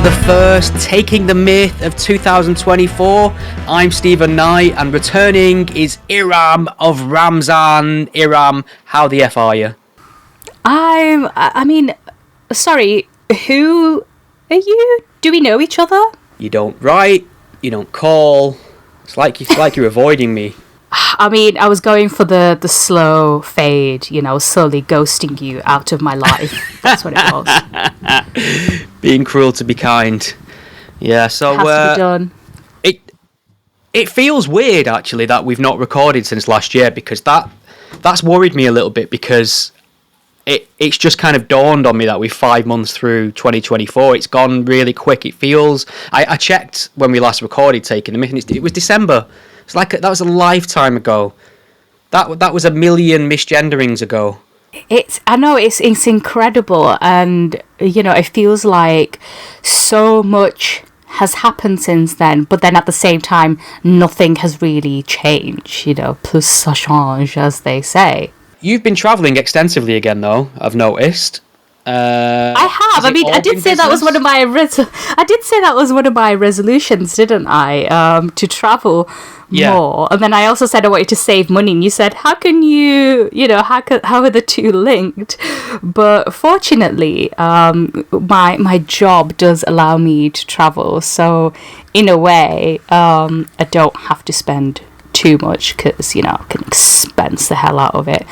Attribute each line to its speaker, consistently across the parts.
Speaker 1: to the first Taking the Myth of 2024. I'm Stephen Knight, and returning is Iram of Ramzan. Iram, how the F are you?
Speaker 2: Sorry, who are you? Do we know each other?
Speaker 1: You don't write, you don't call. It's like you're avoiding me.
Speaker 2: I mean, I was going for the slow fade, slowly ghosting you out of my life. That's what it was.
Speaker 1: Being cruel to be kind. Yeah, so...
Speaker 2: It has to be done.
Speaker 1: It feels weird, actually, that we've not recorded since last year, because that's worried me a little bit, because it's just kind of dawned on me that we're 5 months through 2024. It's gone really quick. It feels... I checked when we last recorded Taking the Myth, and it was December. It's like that was a lifetime ago. That was a million misgenderings ago.
Speaker 2: I know it's incredible, and it feels like so much has happened since then, but then at the same time nothing has really changed. Plus ça change, as they say.
Speaker 1: You've been travelling extensively again, though, I've noticed.
Speaker 2: I have. I mean, I did say that was one of my resolutions, didn't I? To travel more, and then I also said I wanted to save money, and you said, "How can you? How are the two linked?" But fortunately, my job does allow me to travel, so in a way, I don't have to spend too much because I can expense the hell out of it.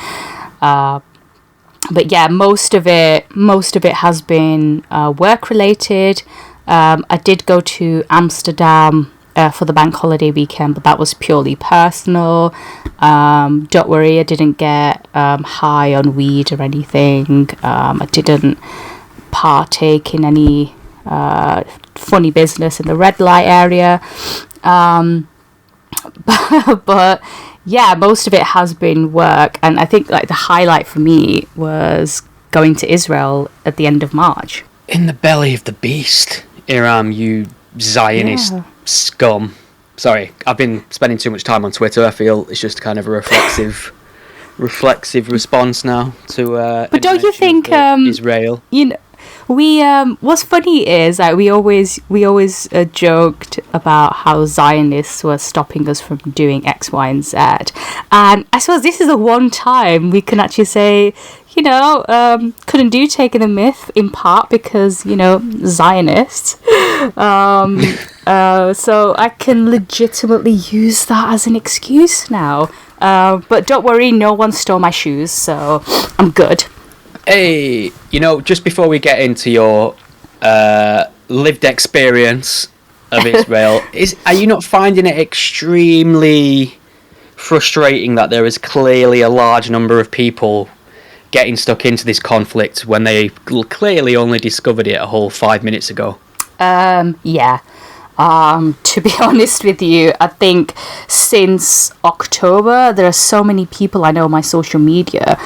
Speaker 2: But yeah, most of it has been work related. I did go to Amsterdam for the bank holiday weekend, but that was purely personal. Don't worry, I didn't get high on weed or anything. I didn't partake in any funny business in the red light area. But yeah, most of it has been work, and I think the highlight for me was going to Israel at the end of March.
Speaker 1: In the belly of the beast, Iram, you Zionist scum. Sorry, I've been spending too much time on Twitter. I feel it's just kind of a reflexive response now to.
Speaker 2: But don't you think
Speaker 1: Israel?
Speaker 2: We what's funny is that we always joked about how Zionists were stopping us from doing X, Y, and Z, and I suppose this is the one time we can actually say, couldn't do Taking the Myth in part because Zionists. So I can legitimately use that as an excuse now. But don't worry, no one stole my shoes, so I'm good.
Speaker 1: Hey, just before we get into your lived experience of Israel, are you not finding it extremely frustrating that there is clearly a large number of people getting stuck into this conflict when they clearly only discovered it a whole 5 minutes ago?
Speaker 2: Yeah. To be honest with you, I think since October, there are so many people I know on my social media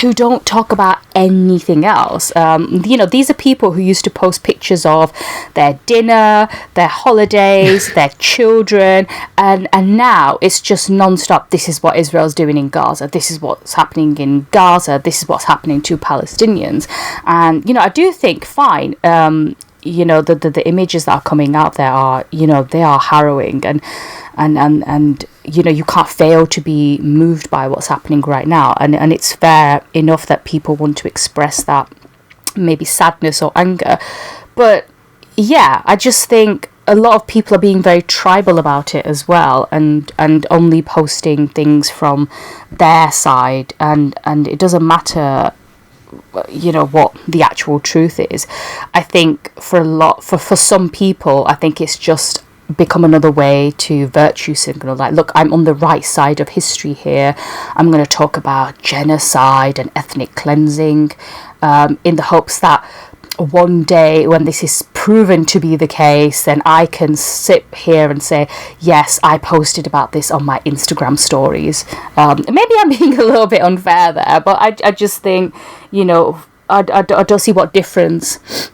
Speaker 2: who don't talk about anything else. These are people who used to post pictures of their dinner, their holidays, their children, and now it's just non-stop. This is what Israel's doing in Gaza. This is what's happening in Gaza. This is what's happening to Palestinians. And, I do think, fine, the images that are coming out there are, they are harrowing, and you can't fail to be moved by what's happening right now, and it's fair enough that people want to express that maybe sadness or anger, but yeah, I just think a lot of people are being very tribal about it as well, and only posting things from their side, and it doesn't matter what the actual truth is. I think for some people, I think it's just become another way to virtue signal, like, look, I'm on the right side of history here. I'm going to talk about genocide and ethnic cleansing, in the hopes that one day when this is proven to be the case, then I can sit here and say, yes, I posted about this on my Instagram stories. Maybe I'm being a little bit unfair there, but I just think, I don't see what difference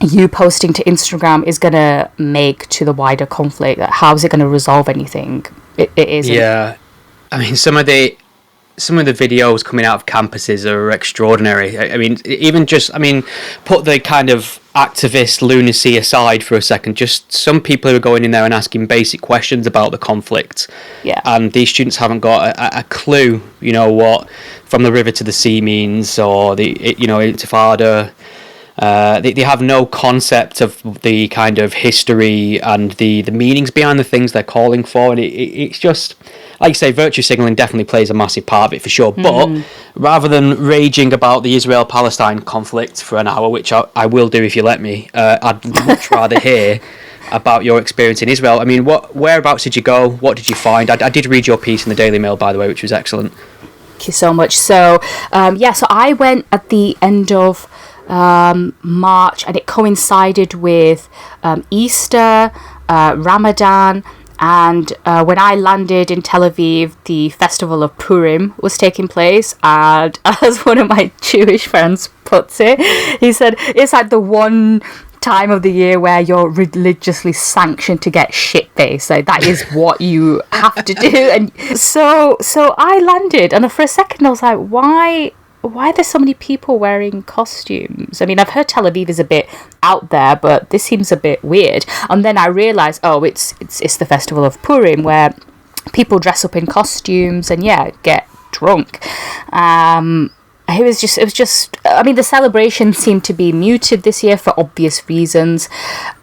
Speaker 2: you posting to Instagram is going to make to the wider conflict. How is it going to resolve anything? It isn't.
Speaker 1: Yeah. I mean, some of the some of the videos coming out of campuses are extraordinary. I mean, even just, I mean, put the kind of activist lunacy aside for a second. Just some people who are going in there and asking basic questions about the conflict.
Speaker 2: Yeah.
Speaker 1: And these students haven't got a clue, you know, what from the river to the sea means, or the, you know, Intifada. They have no concept of the kind of history and the meanings behind the things they're calling for, and it's just, like you say, virtue signalling definitely plays a massive part of it for sure. But rather than raging about the Israel-Palestine conflict for an hour, which I will do if you let me, I'd much rather hear about your experience in Israel. I mean, whereabouts did you go? What did you find? I did read your piece in the Daily Mail, by the way, which was excellent.
Speaker 2: Thank you so much. So, so I went at the end of March, and it coincided with Easter, Ramadan, and when I landed in Tel Aviv, the festival of Purim was taking place, and as one of my Jewish friends puts it, he said it's like the one time of the year where you're religiously sanctioned to get shit-faced. Like, that is what you have to do. And so I landed, and for a second I was like, why are there so many people wearing costumes? I mean, I've heard Tel Aviv is a bit out there, but this seems a bit weird. And then I realised, it's the festival of Purim, where people dress up in costumes and get drunk. It was just. I mean, the celebration seemed to be muted this year for obvious reasons.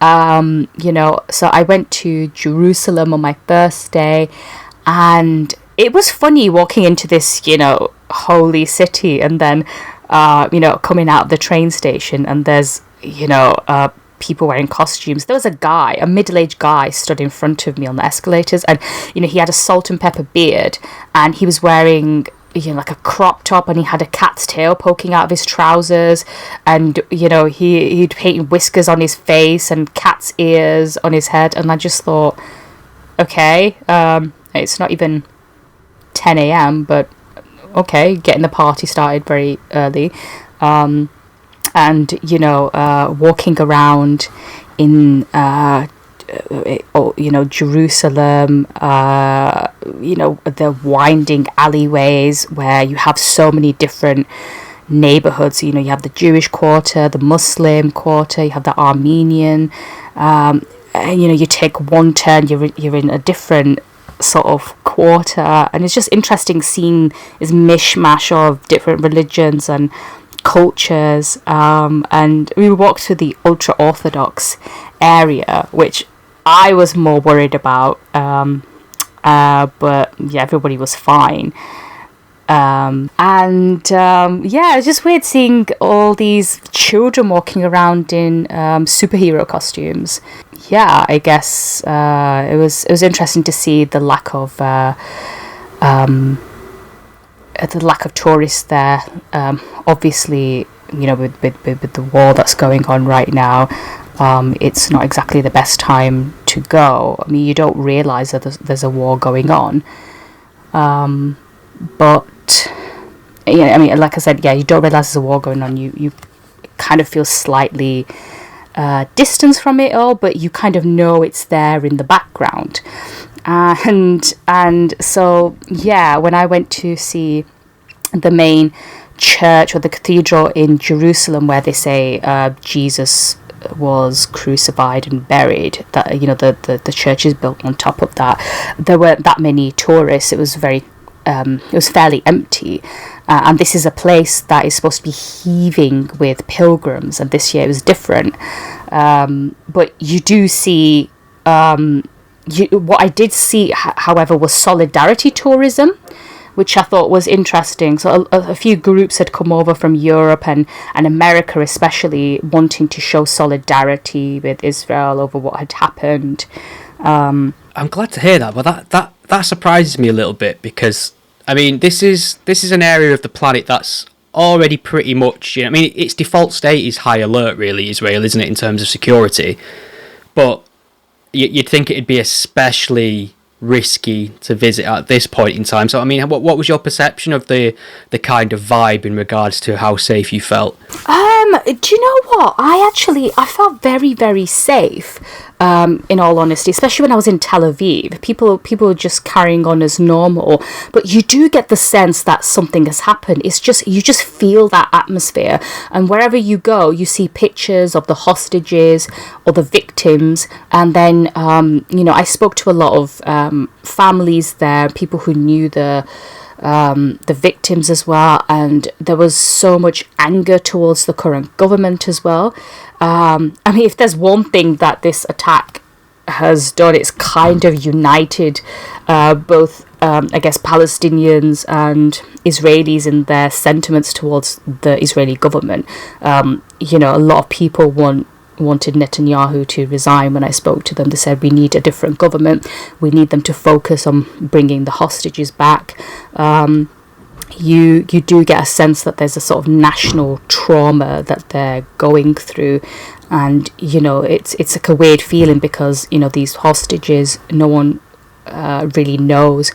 Speaker 2: So I went to Jerusalem on my first day, and it was funny walking into this, holy city, and then, coming out of the train station, and there's, people wearing costumes. There was a middle-aged guy stood in front of me on the escalators, and, he had a salt and pepper beard, and he was wearing, like a crop top, and he had a cat's tail poking out of his trousers, and, he'd painted whiskers on his face and cat's ears on his head, and I just thought, okay, it's not even 10 a.m, but okay, getting the party started very early, and walking around in Jerusalem, the winding alleyways where you have so many different neighborhoods. You have the Jewish quarter, the Muslim quarter, you have the Armenian, and you take one turn, you're in a different sort of quarter, and it's just interesting seeing this mishmash of different religions and cultures, and we walked through the ultra-Orthodox area, which I was more worried about, but everybody was fine. It's just weird seeing all these children walking around in superhero costumes. I guess it was interesting to see the lack of tourists there. Obviously, with the war that's going on right now, it's not exactly the best time to go. I mean, you don't realise that there's a war going on, but like I said, you don't realise there's a war going on. You kind of feel slightly distance from it all, but you kind of know it's there in the background, and so when I went to see the main church or the cathedral in Jerusalem, where they say Jesus was crucified and buried, that the church is built on top of that, there weren't that many tourists. It was fairly empty, and this is a place that is supposed to be heaving with pilgrims, and this year it was different, but you do see what I did see, however, was solidarity tourism, which I thought was interesting. So a few groups had come over from Europe and America especially, wanting to show solidarity with Israel over what had happened.
Speaker 1: I'm glad to hear that, but that surprises me a little bit, because I mean, this is an area of the planet that's already pretty much, I mean, its default state is high alert, really, Israel, isn't it, in terms of security? But you'd think it'd be especially risky to visit at this point in time. So, I mean, what was your perception of the kind of vibe in regards to how safe you felt?
Speaker 2: Do you know what? I felt very, very safe. in all honesty, especially when I was in Tel Aviv. People were just carrying on as normal, but you do get the sense that something has happened. It's just, you just feel that atmosphere, and wherever you go, you see pictures of the hostages or the victims, and then I spoke to a lot of families there, people who knew the victims as well, and there was so much anger towards the current government as well. I mean, if there's one thing that this attack has done, it's kind of united both Palestinians and Israelis in their sentiments towards the Israeli government. A lot of people wanted Netanyahu to resign. When I spoke to them, they said, we need a different government, we need them to focus on bringing the hostages back. You do get a sense that there's a sort of national trauma that they're going through, and it's like a weird feeling, because these hostages, no one really knows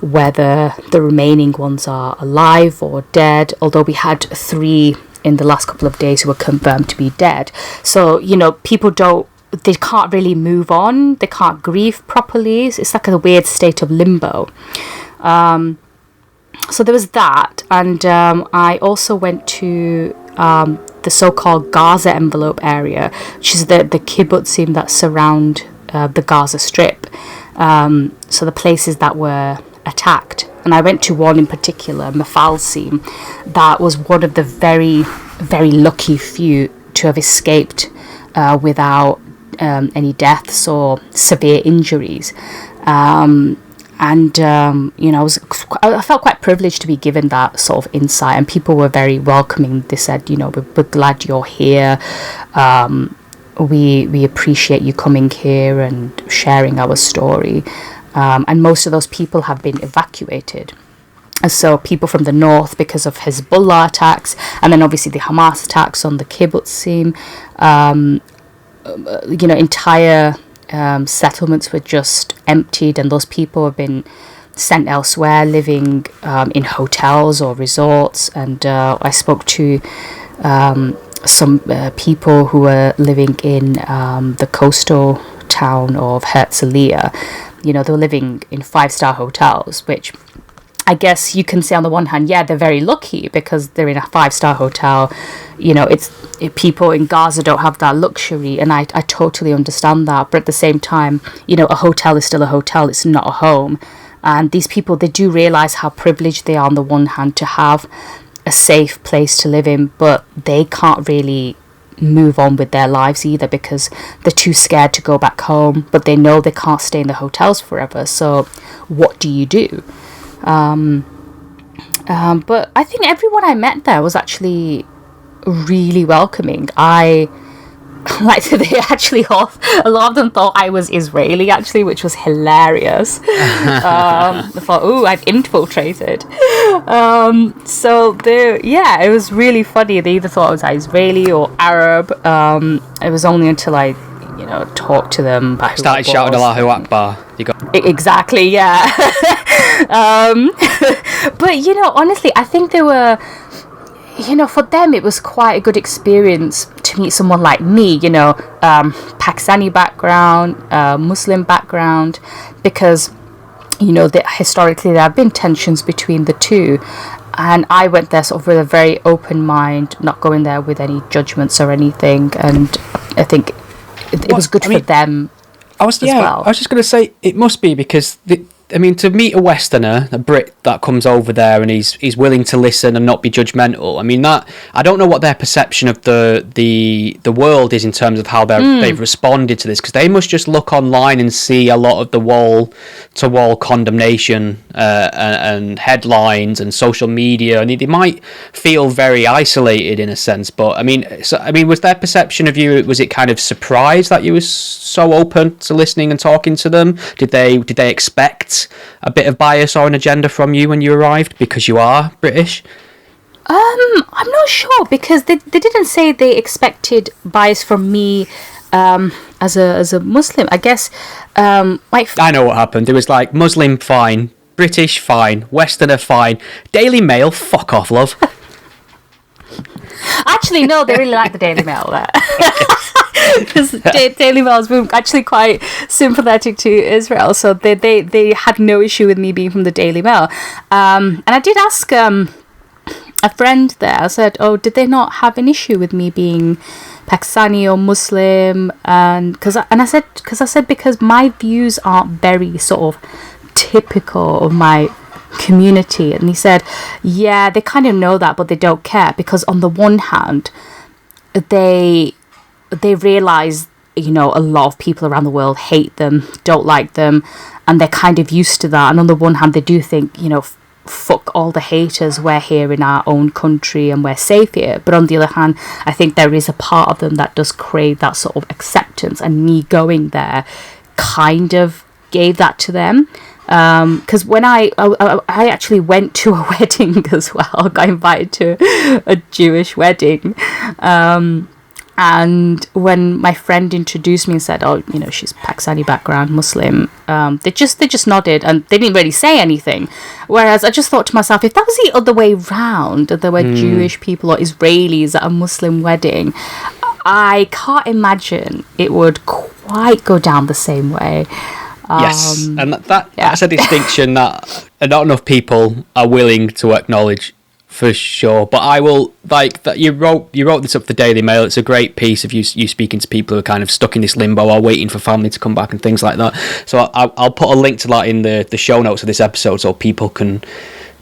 Speaker 2: whether the remaining ones are alive or dead, although we had 3 in the last couple of days who were confirmed to be dead. So people they can't really move on, they can't grieve properly. It's like a weird state of limbo. So there was that, and I also went to the so-called Gaza envelope area, which is the kibbutzim that surround the Gaza Strip. So the places that were attacked, and I went to one in particular, Mafalsim, that was one of the very, very lucky few to have escaped without any deaths or severe injuries. I felt quite privileged to be given that sort of insight, and people were very welcoming. They said, we're glad you're here. We appreciate you coming here and sharing our story. And most of those people have been evacuated. So people from the north, because of Hezbollah attacks, and then obviously the Hamas attacks on the kibbutzim, entire settlements were just emptied, and those people have been sent elsewhere, living in hotels or resorts. And I spoke to some people who were living in the coastal town of Herzliya. They were living in 5-star hotels, which I guess you can say on the one hand, yeah, they're very lucky because they're in a 5-star hotel. People in Gaza don't have that luxury, and I totally understand that. But at the same time, a hotel is still a hotel. It's not a home. And these people, they do realise how privileged they are on the one hand to have a safe place to live in, but they can't really move on with their lives either, because they're too scared to go back home, but they know they can't stay in the hotels forever. So what do you do? But I think everyone I met there was actually really welcoming. They actually a lot of them thought I was Israeli, actually, which was hilarious. I thought, I've infiltrated. It was really funny. They either thought I was Israeli or Arab. It was only until I talked to them about
Speaker 1: started shouting Allahu Akbar. You got
Speaker 2: exactly, yeah. But honestly, I think they were, for them it was quite a good experience to meet someone like me, Pakistani background, Muslim background, because historically there have been tensions between the two, and I went there sort of with a very open mind, not going there with any judgments or anything, and I think it was good for them. I was
Speaker 1: just going to say it must be, because to meet a Westerner, a Brit that comes over there and he's willing to listen and not be judgmental. That I don't know what their perception of the world is in terms of how they've responded to this, because they must just look online and see a lot of the wall-to-wall condemnation and headlines and social media, and they might feel very isolated in a sense. But was their perception of you? Was it kind of surprised that you were so open to listening and talking to them? Did they expect a bit of bias or an agenda from you when you arrived, because you are British?
Speaker 2: I'm not sure, because they didn't say they expected bias from me as a Muslim. I guess
Speaker 1: I know what happened. It was like Muslim fine, British fine, Westerner fine, Daily Mail fuck off, love.
Speaker 2: Actually, no, they really like the Daily Mail there. because Daily Mail's been actually quite sympathetic to Israel, so they had no issue with me being from the Daily Mail. And I did ask a friend there. I said, "Oh, did they not have an issue with me being Pakistani or Muslim?" And I said because my views aren't very sort of typical of my community. And he said, yeah, they kind of know that, but they don't care, because on the one hand, they realize, you know, a lot of people around the world hate them, don't like them, and they're kind of used to that. And on the one hand, they do think, you know, fuck all the haters, we're here in our own country and we're safe here. But on the other hand, I think there is a part of them that does crave that sort of acceptance, and me going there kind of gave that to them. Because when I actually went to a wedding as well, got invited to a Jewish wedding, and when my friend introduced me and said, "Oh, you know, she's Pakistani background, Muslim," they just nodded and they didn't really say anything. Whereas I just thought to myself, if that was the other way round, there were Jewish people or Israelis at a Muslim wedding, I can't imagine it would quite go down the same way.
Speaker 1: Yes, and that's a distinction that not enough people are willing to acknowledge, for sure. But I will, like, that you wrote this up for the Daily Mail. It's a great piece of you speaking to people who are kind of stuck in this limbo or waiting for family to come back and things like that. So I'll put a link to that in the show notes of this episode so people can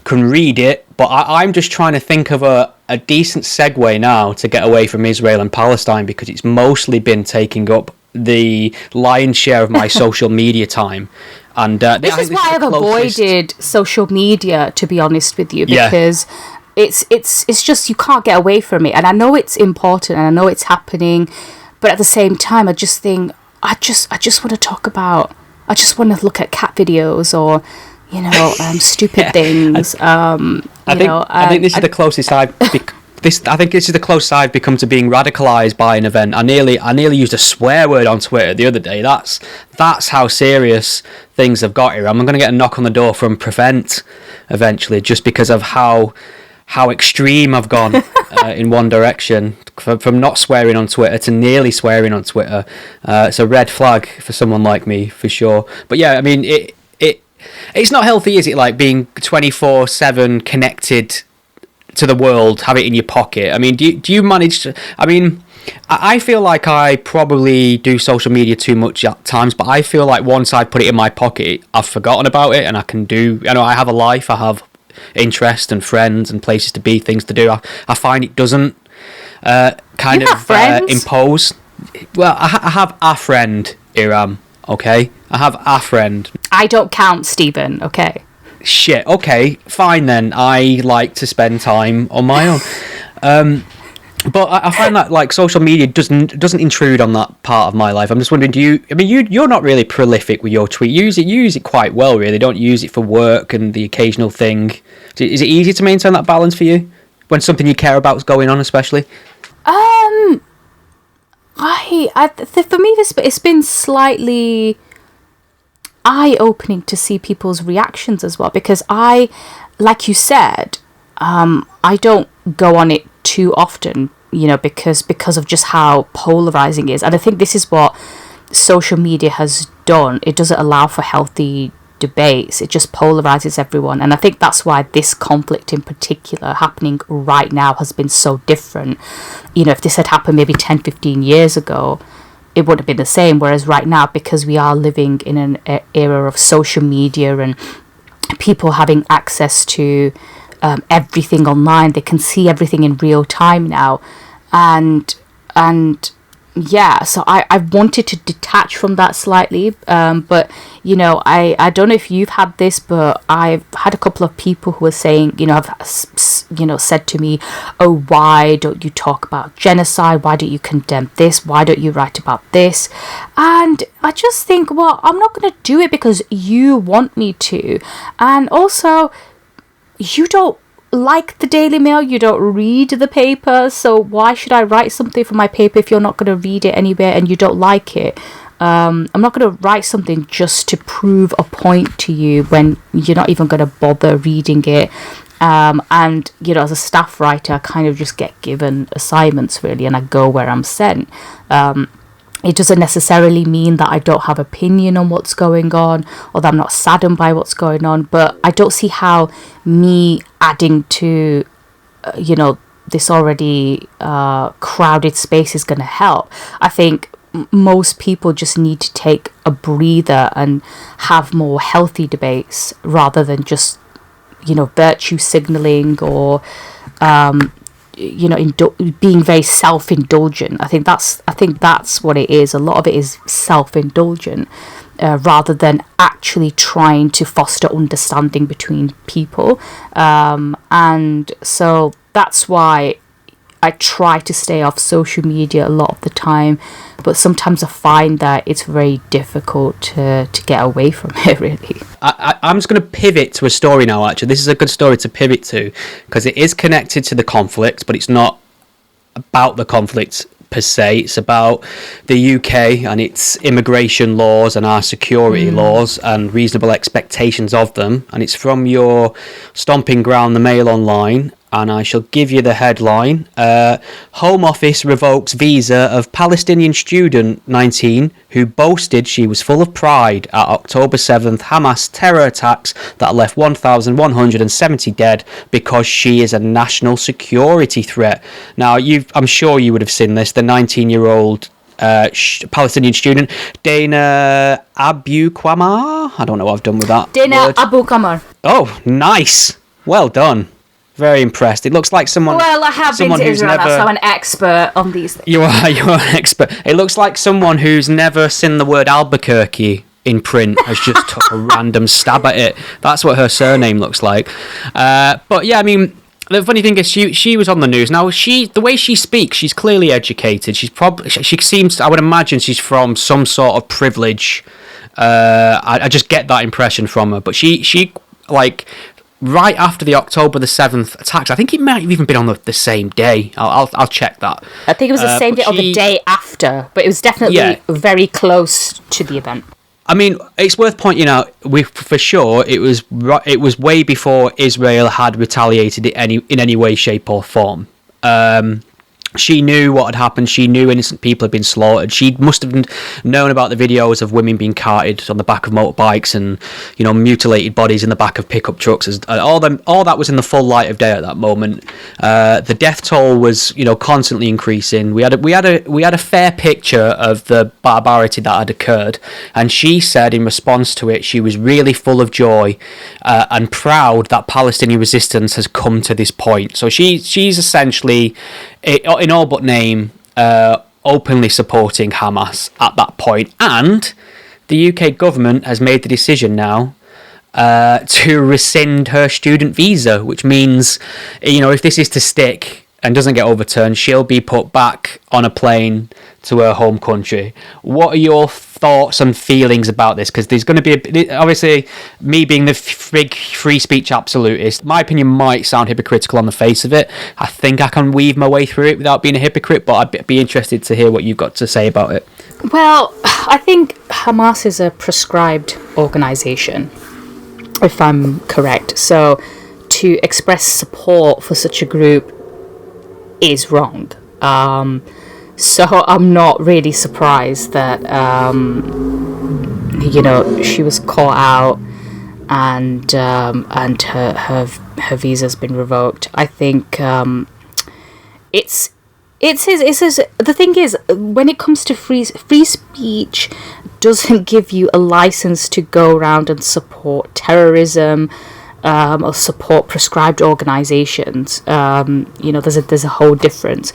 Speaker 1: read it. But I'm just trying to think of a decent segue now to get away from Israel and Palestine, because it's mostly been taking up the lion's share of my social media time. And
Speaker 2: this is why I've avoided social media, to be honest with you, because it's just, you can't get away from it. And I know it's important and I know it's happening, but at the same time I just think I just want to talk about, I just want to look at cat videos or, you know, stupid things.
Speaker 1: I think this is the closest I think this is the closest I've become to being radicalised by an event. I nearly used a swear word on Twitter the other day. That's how serious things have got here. I'm going to get a knock on the door from Prevent eventually, just because of how extreme I've gone in one direction, from not swearing on Twitter to nearly swearing on Twitter. It's a red flag for someone like me, for sure. But yeah, I mean, it's not healthy, is it? Like being 24/7 connected to the world, have it in your pocket. I mean, do you manage to, I mean, I feel like I probably do social media too much at times, but I feel like once I put it in my pocket, I've forgotten about it, and I can do, you know, I have a life, I have interest and friends and places to be, things to do. I find it doesn't kind of impose. Well, I have a friend, Iram, okay? I have a friend.
Speaker 2: I don't count, Stephen, okay?
Speaker 1: Shit, okay, fine then. I like to spend time on my own. But I find that, like, social media doesn't intrude on that part of my life. I'm just wondering, you're not really prolific with your tweet. You use it quite well, really. Don't use it for work and the occasional thing. Is it easy to maintain that balance for you when something you care about is going on, especially?
Speaker 2: For me, it's been slightly eye-opening to see people's reactions as well, because like you said, I don't go on it too often, you know, because of just how polarizing it is. And I think this is what social media has done. It doesn't allow for healthy debates. It just polarizes everyone. And I think that's why this conflict in particular happening right now has been so different. You know, if this had happened maybe 10, 15 years ago, it would have been the same. Whereas right now, because we are living in an era of social media and people having access to everything online, they can see everything in real time now. And yeah, so I wanted to detach from that slightly, but you know, I don't know if you've had this, but I've had a couple of people who are saying, you know, have said to me, "Oh, why don't you talk about genocide? Why don't you condemn this? Why don't you write about this?" And I just think, well, I'm not going to do it because you want me to, and also you don't like the Daily Mail, you don't read the paper, so why should I write something for my paper if you're not going to read it anywhere and you don't like it? I'm not going to write something just to prove a point to you when you're not even going to bother reading it. And, you know, as a staff writer, I kind of just get given assignments, really, and I go where I'm sent. It doesn't necessarily mean that I don't have opinion on what's going on or that I'm not saddened by what's going on, but I don't see how me adding to, this already crowded space is going to help. I think most people just need to take a breather and have more healthy debates rather than just, virtue signaling or being very self-indulgent. I think that's what it is. A lot of it is self-indulgent, rather than actually trying to foster understanding between people. And so that's why I try to stay off social media a lot of the time, but sometimes I find that it's very difficult to get away from it, really.
Speaker 1: I'm just going to pivot to a story now, actually. This is a good story to pivot to, because it is connected to the conflict, but it's not about the conflict per se. It's about the UK and its immigration laws and our security laws and reasonable expectations of them. And it's from your stomping ground, the Mail Online. And I shall give you the headline. Home Office revokes visa of Palestinian student 19 who boasted she was full of pride at October 7th Hamas terror attacks that left 1,170 dead because she is a national security threat. Now, I'm sure you would have seen this. The 19-year-old Palestinian student, Dana Abu Qamar. I don't know what I've done with that.
Speaker 2: Dana
Speaker 1: word.
Speaker 2: Abu Qamar.
Speaker 1: Oh, nice. Well done. Very impressed. It looks like someone.
Speaker 2: Well, I have been to Israel, so I'm an expert on these things.
Speaker 1: You're an expert. It looks like someone who's never seen the word Albuquerque in print has just took a random stab at it. That's what her surname looks like. But yeah, I mean, the funny thing is, she was on the news. Now, the way she speaks, she's clearly educated. She seems. I would imagine she's from some sort of privilege. I just get that impression from her. But she like. Right after the October the 7th attacks, I think it might have even been on the same day. I'll check that.
Speaker 2: I think it was the same day or the day after, but it was definitely very close to the event.
Speaker 1: I mean, it's worth pointing out, for sure, it was way before Israel had retaliated in any way, shape or form. She knew what had happened. She knew innocent people had been slaughtered. She must have known about the videos of women being carted on the back of motorbikes and, mutilated bodies in the back of pickup trucks. All that was in the full light of day at that moment. The death toll was, constantly increasing. We had a fair picture of the barbarity that had occurred, and she said in response to it, she was really full of joy and proud that Palestinian resistance has come to this point. So she's essentially, in all but name, openly supporting Hamas at that point. And the UK government has made the decision now to rescind her student visa, which means, if this is to stick and doesn't get overturned, she'll be put back on a plane to her home country. What are your thoughts and feelings about this? Because there's going to be, obviously, me being the big free speech absolutist, my opinion might sound hypocritical on the face of it. I think I can weave my way through it without being a hypocrite, but I'd be interested to hear what you've got to say about it.
Speaker 2: Well, I think Hamas is a proscribed organisation, if I'm correct. So to express support for such a group is wrong. So I'm not really surprised that, she was caught out and her visa's been revoked. I think it's the thing is, when it comes to free speech, doesn't give you a license to go around and support terrorism. Or support prescribed organisations. There's a whole difference.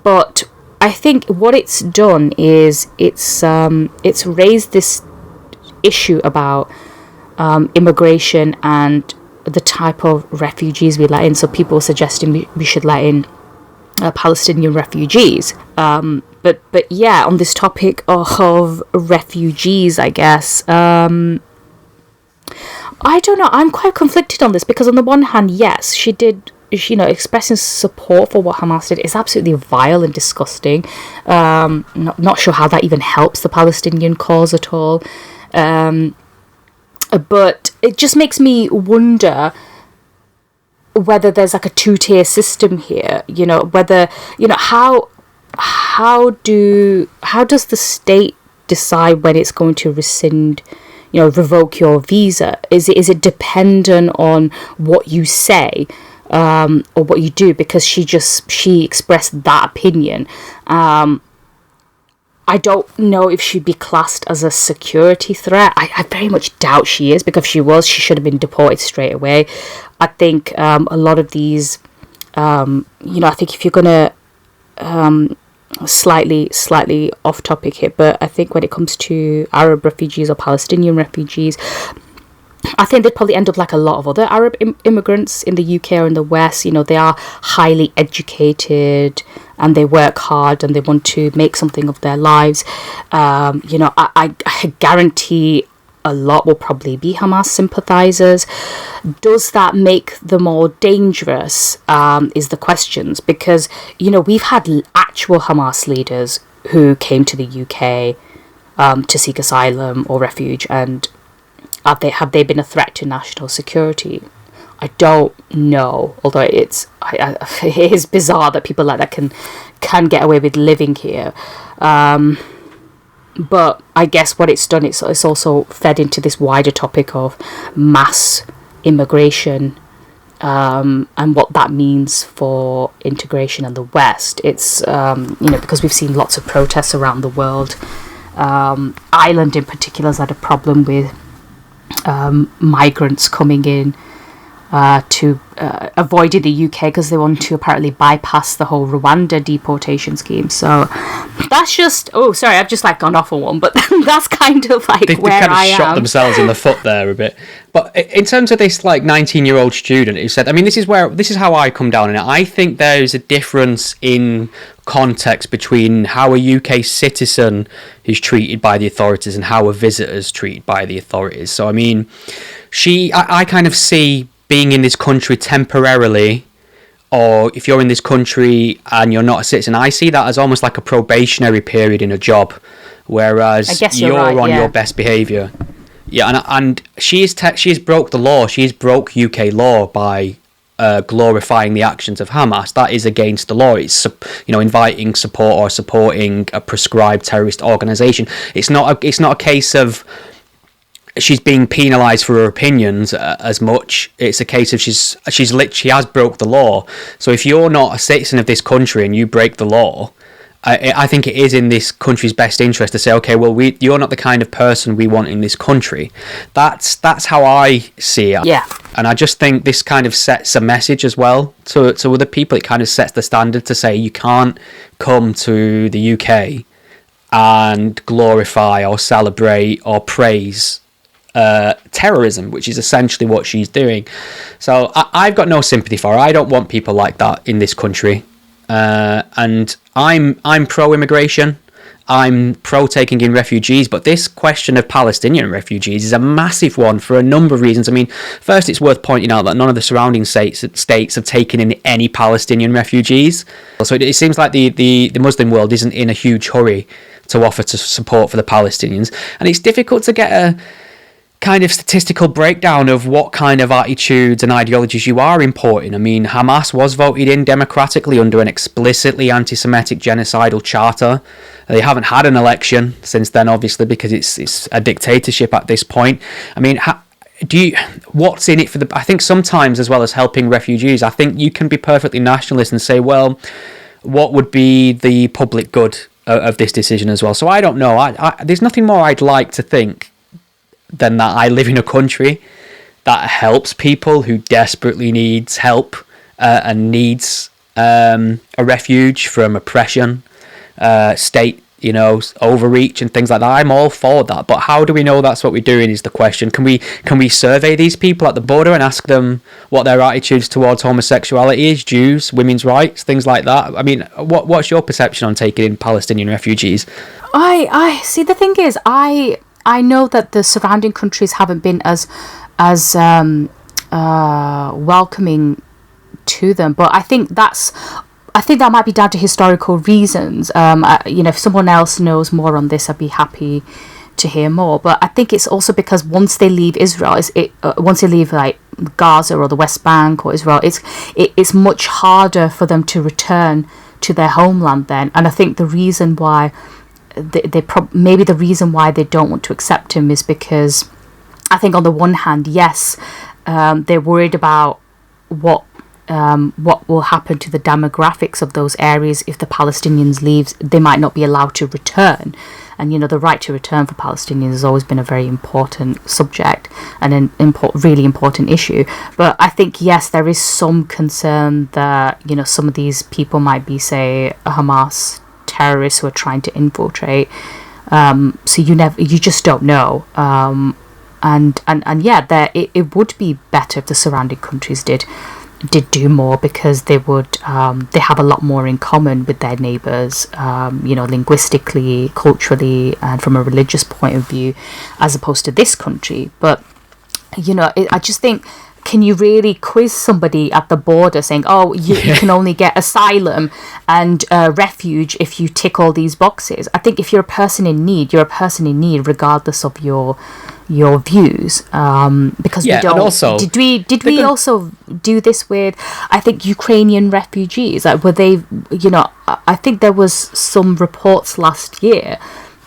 Speaker 2: But I think what it's done is it's raised this issue about immigration and the type of refugees we let in. So people are suggesting we should let in Palestinian refugees. But yeah, on this topic of refugees, I guess. I don't know. I'm quite conflicted on this because on the one hand, yes, she did, expressing support for what Hamas did is absolutely vile and disgusting. Not sure how that even helps the Palestinian cause at all. But it just makes me wonder whether there's like a two-tier system here. Whether, how how does the state decide when it's going to rescind, revoke your visa? Is it dependent on what you say, or what you do? Because she expressed that opinion. I don't know if she'd be classed as a security threat. I very much doubt she is, because if she was, she should have been deported straight away. I think a lot of these, I think if you're going to, slightly off topic here, but I think when it comes to Arab refugees or Palestinian refugees, I think they'd probably end up like a lot of other Arab immigrants in the UK or in the West. They are highly educated and they work hard and they want to make something of their lives. I guarantee a lot will probably be Hamas sympathizers. Does that make them more dangerous, is the questions, because we've had actual Hamas leaders who came to the UK to seek asylum or refuge, and have they been a threat to national security? I don't know, although it is bizarre that people like that can get away with living here. But I guess what it's done, it's also fed into this wider topic of mass immigration, and what that means for integration in the West. It's because we've seen lots of protests around the world. Ireland in particular has had a problem with migrants coming in to avoided the UK because they want to apparently bypass the whole Rwanda deportation scheme. So that's just, I've just like gone off on one, but that's kind of like
Speaker 1: They've
Speaker 2: where
Speaker 1: kind of
Speaker 2: I am.
Speaker 1: shot themselves in the foot there a bit. But in terms of this like 19-year-old student who said, this is how I come down on it. I think there's a difference in context between how a UK citizen is treated by the authorities and how a visitor is treated by the authorities. So I kind of see being in this country temporarily, or if you're in this country and you're not a citizen, I see that as almost like a probationary period in a job, whereas you're on your best behaviour. Yeah, and she has broke the law. She has broke UK law by glorifying the actions of Hamas. That is against the law. It's inviting support or supporting a prescribed terrorist organisation. It's not a case of she's being penalised for her opinions as much. It's a case of she has broke the law. So if you're not a citizen of this country and you break the law, I think it is in this country's best interest to say, okay, well, you're not the kind of person we want in this country. That's how I see it.
Speaker 2: Yeah.
Speaker 1: And I just think this kind of sets a message as well to other people. It kind of sets the standard to say you can't come to the UK and glorify or celebrate or praise terrorism, which is essentially what she's doing. So I've got no sympathy for her. I don't want people like that in this country. And I'm pro-immigration. I'm pro-taking in refugees, but this question of Palestinian refugees is a massive one for a number of reasons. First, it's worth pointing out that none of the surrounding states have taken in any Palestinian refugees. So it seems like the Muslim world isn't in a huge hurry to offer support for the Palestinians. And it's difficult to get a kind of statistical breakdown of what kind of attitudes and ideologies you are importing. Hamas was voted in democratically under an explicitly anti-Semitic genocidal charter. They haven't had an election since then, obviously, because it's a dictatorship at this point. What's in it for I think sometimes, as well as helping refugees, I think you can be perfectly nationalist and say, well, what would be the public good of this decision as well? So I don't know. There's nothing more I'd like to think than that I live in a country that helps people who desperately needs help and needs a refuge from oppression, state, overreach and things like that. I'm all for that. But how do we know that's what we're doing is the question. Can we survey these people at the border and ask them what their attitudes towards homosexuality is, Jews, women's rights, things like that? What's your perception on taking in Palestinian refugees?
Speaker 2: I see. The thing is, I know that the surrounding countries haven't been as welcoming to them, but I think that might be down to historical reasons. If someone else knows more on this, I'd be happy to hear more. But I think it's also because once they leave Israel, once they leave like Gaza or the West Bank or Israel, it's much harder for them to return to their homeland then. And I think the reason why maybe the reason why they don't want to accept him is because I think on the one hand, yes, they're worried about what will happen to the demographics of those areas if the Palestinians leave. They might not be allowed to return. And, the right to return for Palestinians has always been a very important subject and an really important issue. But I think, yes, there is some concern that, some of these people might be, say, Hamas terrorists who are trying to infiltrate. So you just don't know. And yeah, it would be better if the surrounding countries did do more, because they have a lot more in common with their neighbours, linguistically, culturally, and from a religious point of view, as opposed to this country. But I just think, can you really quiz somebody at the border saying, oh, you can only get asylum and refuge if you tick all these boxes? I think if you're a person in need, you're a person in need regardless of your views, because we don't. And also, did we also do this with, I think, Ukrainian refugees? Like, were they? I think there was some reports last year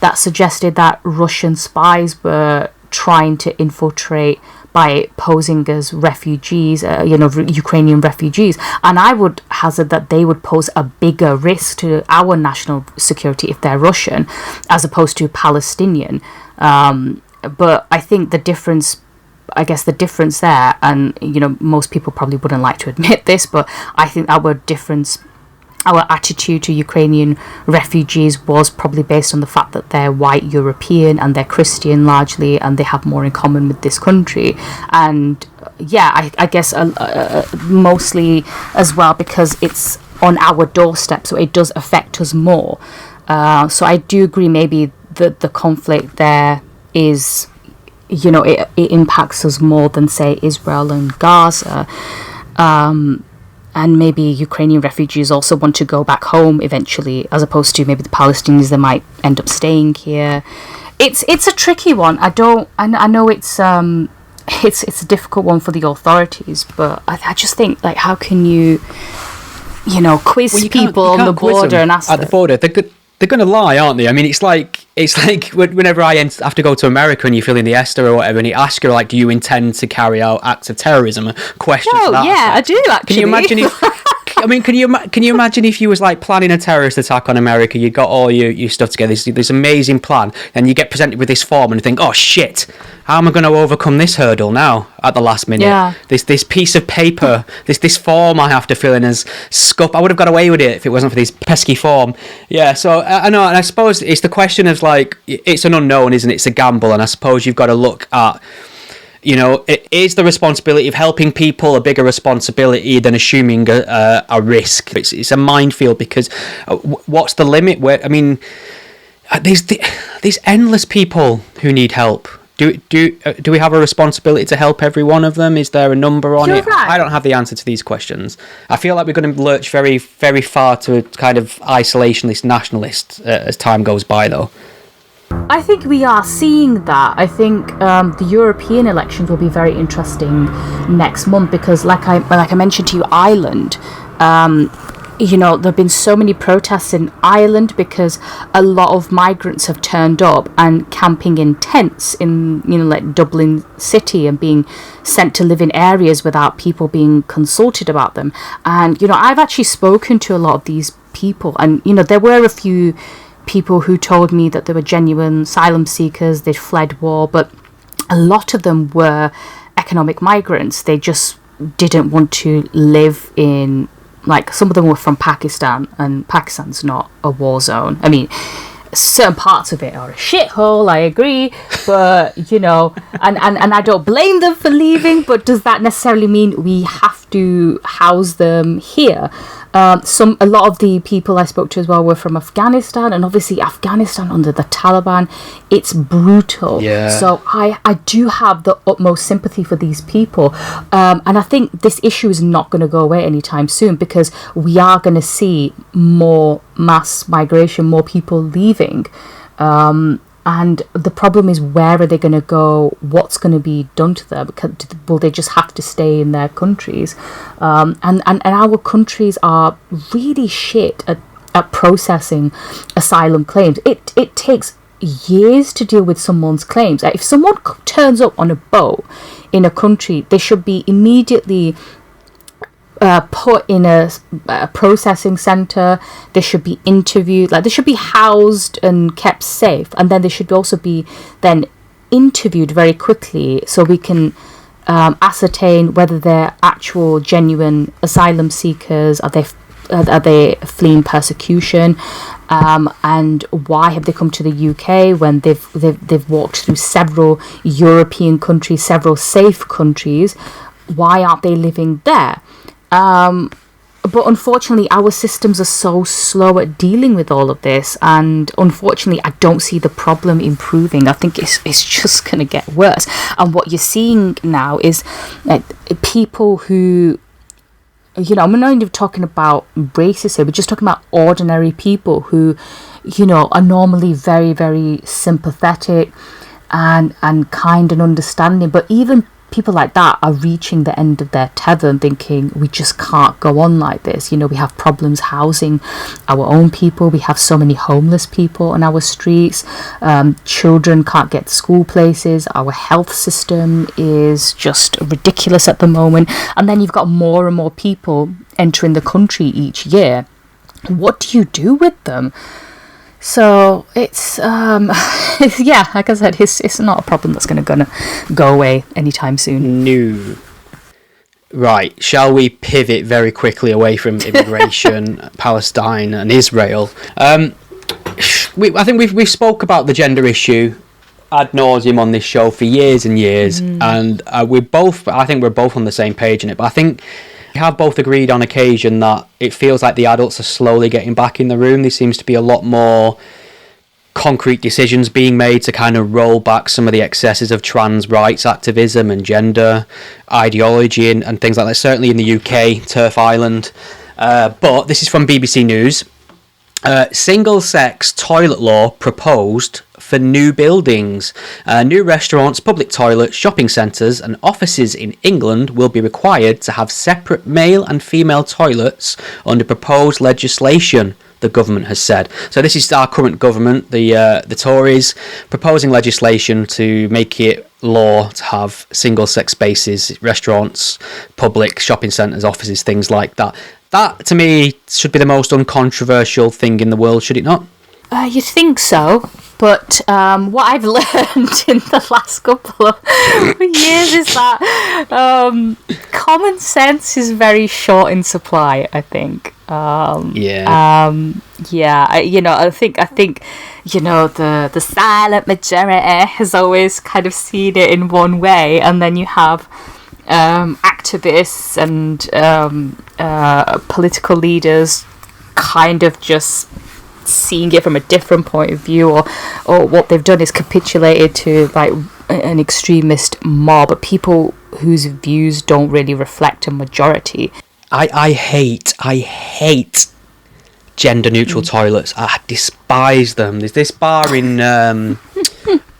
Speaker 2: that suggested that Russian spies were trying to infiltrate by posing as refugees, Ukrainian refugees, and I would hazard that they would pose a bigger risk to our national security if they're Russian, as opposed to Palestinian. But I think the difference there, and most people probably wouldn't like to admit this, but I think our attitude to Ukrainian refugees was probably based on the fact that they're white European and they're Christian largely, and they have more in common with this country. And I guess mostly as well because it's on our doorstep, so it does affect us more. So I do agree, maybe the conflict there is, it impacts us more than, say, Israel and Gaza. And maybe Ukrainian refugees also want to go back home eventually, as opposed to maybe the Palestinians that might end up staying here. It's a tricky one. I know it's a difficult one for the authorities, but I just think, like, how can you quiz people on the border and ask
Speaker 1: at the border? They're going to lie, aren't they? I mean, it's like whenever I have to go to America and you fill in the ESTA or whatever, and you ask her, like, do you intend to carry out acts of terrorism? Questions.
Speaker 2: Oh, yeah, I do, actually.
Speaker 1: Can you imagine if... can you imagine if you was, like, planning a terrorist attack on America, you got all your stuff together, this amazing plan, and you get presented with this form and you think, oh, shit, how am I going to overcome this hurdle now at the last minute?
Speaker 2: Yeah.
Speaker 1: This piece of paper, this form I have to fill in as scup. I would have got away with it if it wasn't for this pesky form. Yeah, so I know, and I suppose it's the question of, like, it's an unknown, isn't it? It's a gamble, and I suppose you've got to look at, is the responsibility of helping people a bigger responsibility than assuming a risk? It's a minefield, because what's the limit? Where, I mean, there's endless people who need help. Do we have a responsibility to help every one of them? Is there a number on it?
Speaker 2: Right.
Speaker 1: I don't have the answer to these questions. I feel like we're going to lurch very, very far to a kind of isolationist nationalist as time goes by, though.
Speaker 2: I think we are seeing that. I think the European elections will be very interesting next month, because, like I mentioned to you, Ireland. There have been so many protests in Ireland because a lot of migrants have turned up and camping in tents in, like Dublin City, and being sent to live in areas without people being consulted about them. And, I've actually spoken to a lot of these people, and, there were a few people who told me that they were genuine asylum seekers, they'd fled war, but a lot of them were economic migrants. They just didn't want to live in, like, some of them were from Pakistan, and Pakistan's not a war zone. I mean, certain parts of it are a shithole, I agree, but, and I don't blame them for leaving, but does that necessarily mean we have to house them here? A lot of the people I spoke to as well were from Afghanistan, and obviously Afghanistan under the Taliban, it's brutal.
Speaker 1: Yeah.
Speaker 2: So I do have the utmost sympathy for these people, and I think this issue is not going to go away anytime soon, because we are going to see more mass migration, more people leaving. And the problem is, where are they going to go? What's going to be done to them? Will they just have to stay in their countries? And our countries are really shit at processing asylum claims. It takes years to deal with someone's claims. If someone turns up on a boat in a country, they should be immediately put in a processing center. They should be interviewed, like they should be housed and kept safe, and then they should also be then interviewed very quickly so we can ascertain whether they're actual genuine asylum seekers. Are they fleeing persecution, and why have they come to the UK when they've walked through several European countries, several safe countries? Why aren't they living there? But unfortunately, our systems are so slow at dealing with all of this, and unfortunately, I don't see the problem improving. I think it's just going to get worse. And what you're seeing now is people who, you know, I'm not even talking about racists here, we're just talking about ordinary people who, you know, are normally very, very sympathetic and kind and understanding, but even people like that are reaching the end of their tether and thinking, we just can't go on like this. You know, we have problems housing our own people. We have so many homeless people on our streets. Children can't get school places. Our health system is just ridiculous at the moment. And then you've got more and more people entering the country each year. What do you do with them? So it's yeah, like I said, it's not a problem that's gonna go away anytime soon.
Speaker 1: No. Right, shall we pivot very quickly away from immigration, Palestine and Israel? I think we spoke about the gender issue ad nauseum on this show for years and years, and I think we're both on the same page in it. But I think we have both agreed on occasion that it feels like the adults are slowly getting back in the room. There seems to be a lot more concrete decisions being made to kind of roll back some of the excesses of trans rights activism and gender ideology and things like that. Certainly in the UK, Turf Island. But this is from BBC News. Single-sex toilet law proposed for new buildings. New restaurants, public toilets, shopping centres and offices in England will be required to have separate male and female toilets under proposed legislation, the government has said. So this is our current government, the Tories, proposing legislation to make it law to have single-sex spaces, restaurants, public shopping centres, offices, things like that. That, to me, should be the most uncontroversial thing in the world, should it not?
Speaker 2: You'd think so, but what I've learned in the last couple of years is that common sense is very short in supply, I think.
Speaker 1: Yeah.
Speaker 2: I think you know, the silent majority has always kind of seen it in one way, and then you have activists and political leaders kind of just seeing it from a different point of view, or what they've done is capitulated to like an extremist mob, but people whose views don't really reflect a majority.
Speaker 1: I hate gender neutral toilets. I despise them. There's this bar in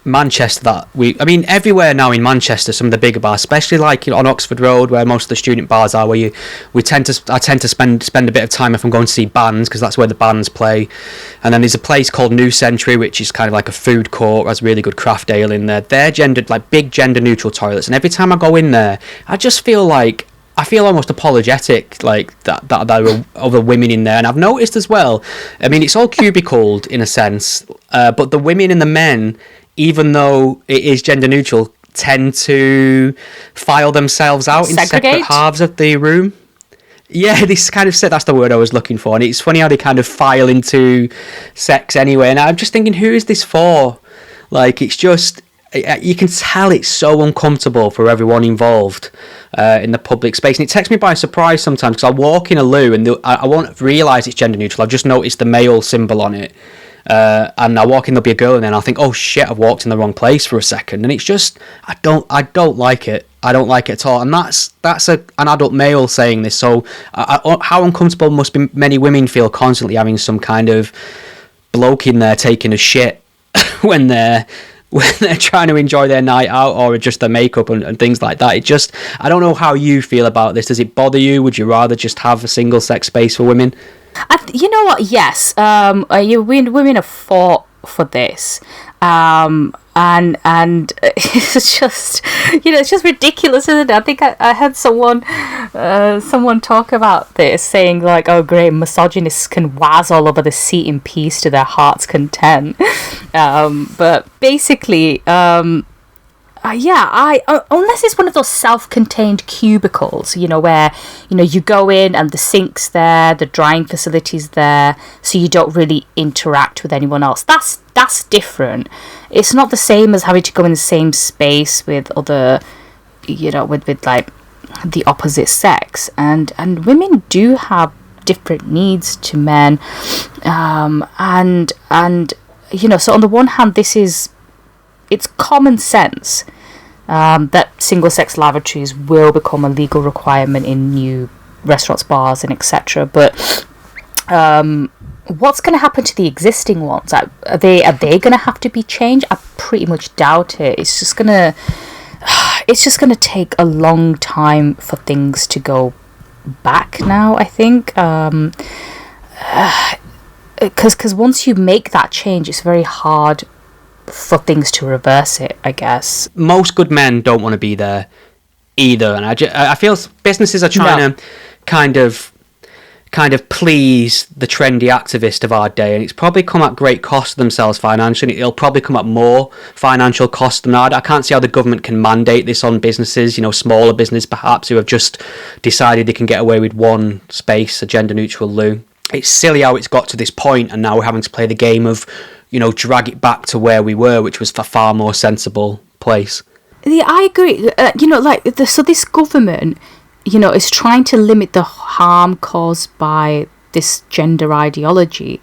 Speaker 1: Manchester everywhere now in Manchester, some of the bigger bars, especially like on Oxford Road where most of the student bars are, where I tend to spend a bit of time if I'm going to see bands, because that's where the bands play. And then there's a place called New Century, which is kind of like a food court, has really good craft ale in there. They're big gender neutral toilets, and every time I go in there I just feel like I feel almost apologetic, like that there are other women in there. And I've noticed as well, I mean, it's all cubicled in a sense, but the women and the men, even though it is gender neutral, tend to file themselves out in separate halves of the room. Yeah, this kind of that's the word I was looking for. And it's funny how they kind of file into sex anyway. And I'm just thinking, who is this for? Like, it's just, you can tell it's so uncomfortable for everyone involved in the public space. And it takes me by surprise sometimes, because I'll walk in a loo and I won't realise it's gender neutral. I'll just notice the male symbol on it. And I walk in, there'll be a girl in there, and I'll think, oh shit, I've walked in the wrong place for a second. And it's just, I don't like it. I don't like it at all. And that's an adult male saying this. So how uncomfortable must be many women feel constantly having some kind of bloke in there taking a shit when they're trying to enjoy their night out or adjust their makeup and things like that. It just, I don't know how you feel about this. Does it bother you? Would you rather just have a single sex space for women?
Speaker 2: You know what? Yes. Women have fought for this. And it's just, it's just ridiculous, isn't it? I think I had someone talk about this, saying like, oh great, misogynists can waz all over the seat in peace to their heart's content. But basically, unless it's one of those self-contained cubicles, where, you go in and the sink's there, the drying facility's there, so you don't really interact with anyone else. That's different. It's not the same as having to go in the same space with other, with like the opposite sex. And women do have different needs to men. So on the one hand, it's common sense that single-sex lavatories will become a legal requirement in new restaurants, bars, and etc. But what's going to happen to the existing ones? Are they going to have to be changed? I pretty much doubt it. It's just gonna take a long time for things to go back now, I think. Because once you make that change, it's very hard for things to reverse it, I guess.
Speaker 1: Most good men don't want to be there either, and I feel businesses are trying to kind of please the trendy activist of our day, and it's probably come at great cost to themselves financially. It'll probably come at more financial cost than that. I can't see how the government can mandate this on businesses, smaller business perhaps, who have just decided they can get away with one space, a gender-neutral loo. It's silly how it's got to this point, and now we're having to play the game of, drag it back to where we were, which was a far more sensible place.
Speaker 2: Yeah, I agree. So this government, is trying to limit the harm caused by this gender ideology.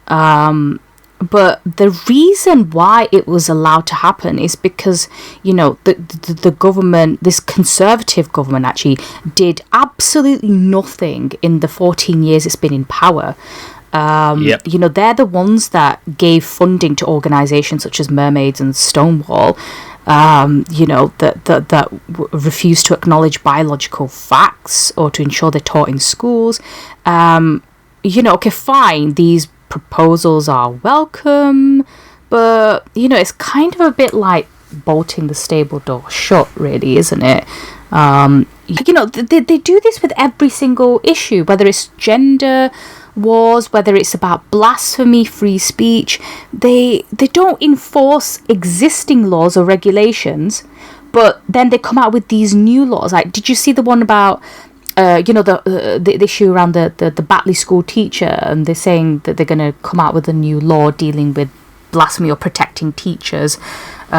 Speaker 2: But the reason why it was allowed to happen is because, the government, this conservative government actually did absolutely nothing in the 14 years it's been in power. They're the ones that gave funding to organisations such as Mermaids and Stonewall, that refuse to acknowledge biological facts or to ensure they're taught in schools. Okay, fine, these proposals are welcome, but, it's kind of a bit like bolting the stable door shut, really, isn't it? They do this with every single issue, whether it's gender wars, whether it's about blasphemy, free speech. They don't enforce existing laws or regulations, but then they come out with these new laws. Like, did you see the one about the issue around the Batley school teacher, and they're saying that they're going to come out with a new law dealing with blasphemy or protecting teachers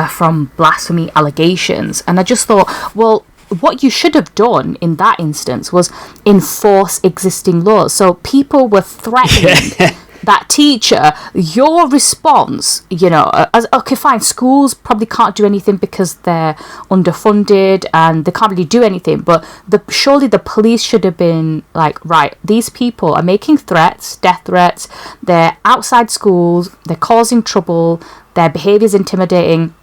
Speaker 2: from blasphemy allegations? And I just thought, well, what you should have done in that instance was enforce existing laws. So people were threatening that teacher. Your response, okay, fine, schools probably can't do anything because they're underfunded and they can't really do anything, but surely the police should have been like, right, these people are making threats, death threats, they're outside schools, they're causing trouble, their behaviour is intimidating.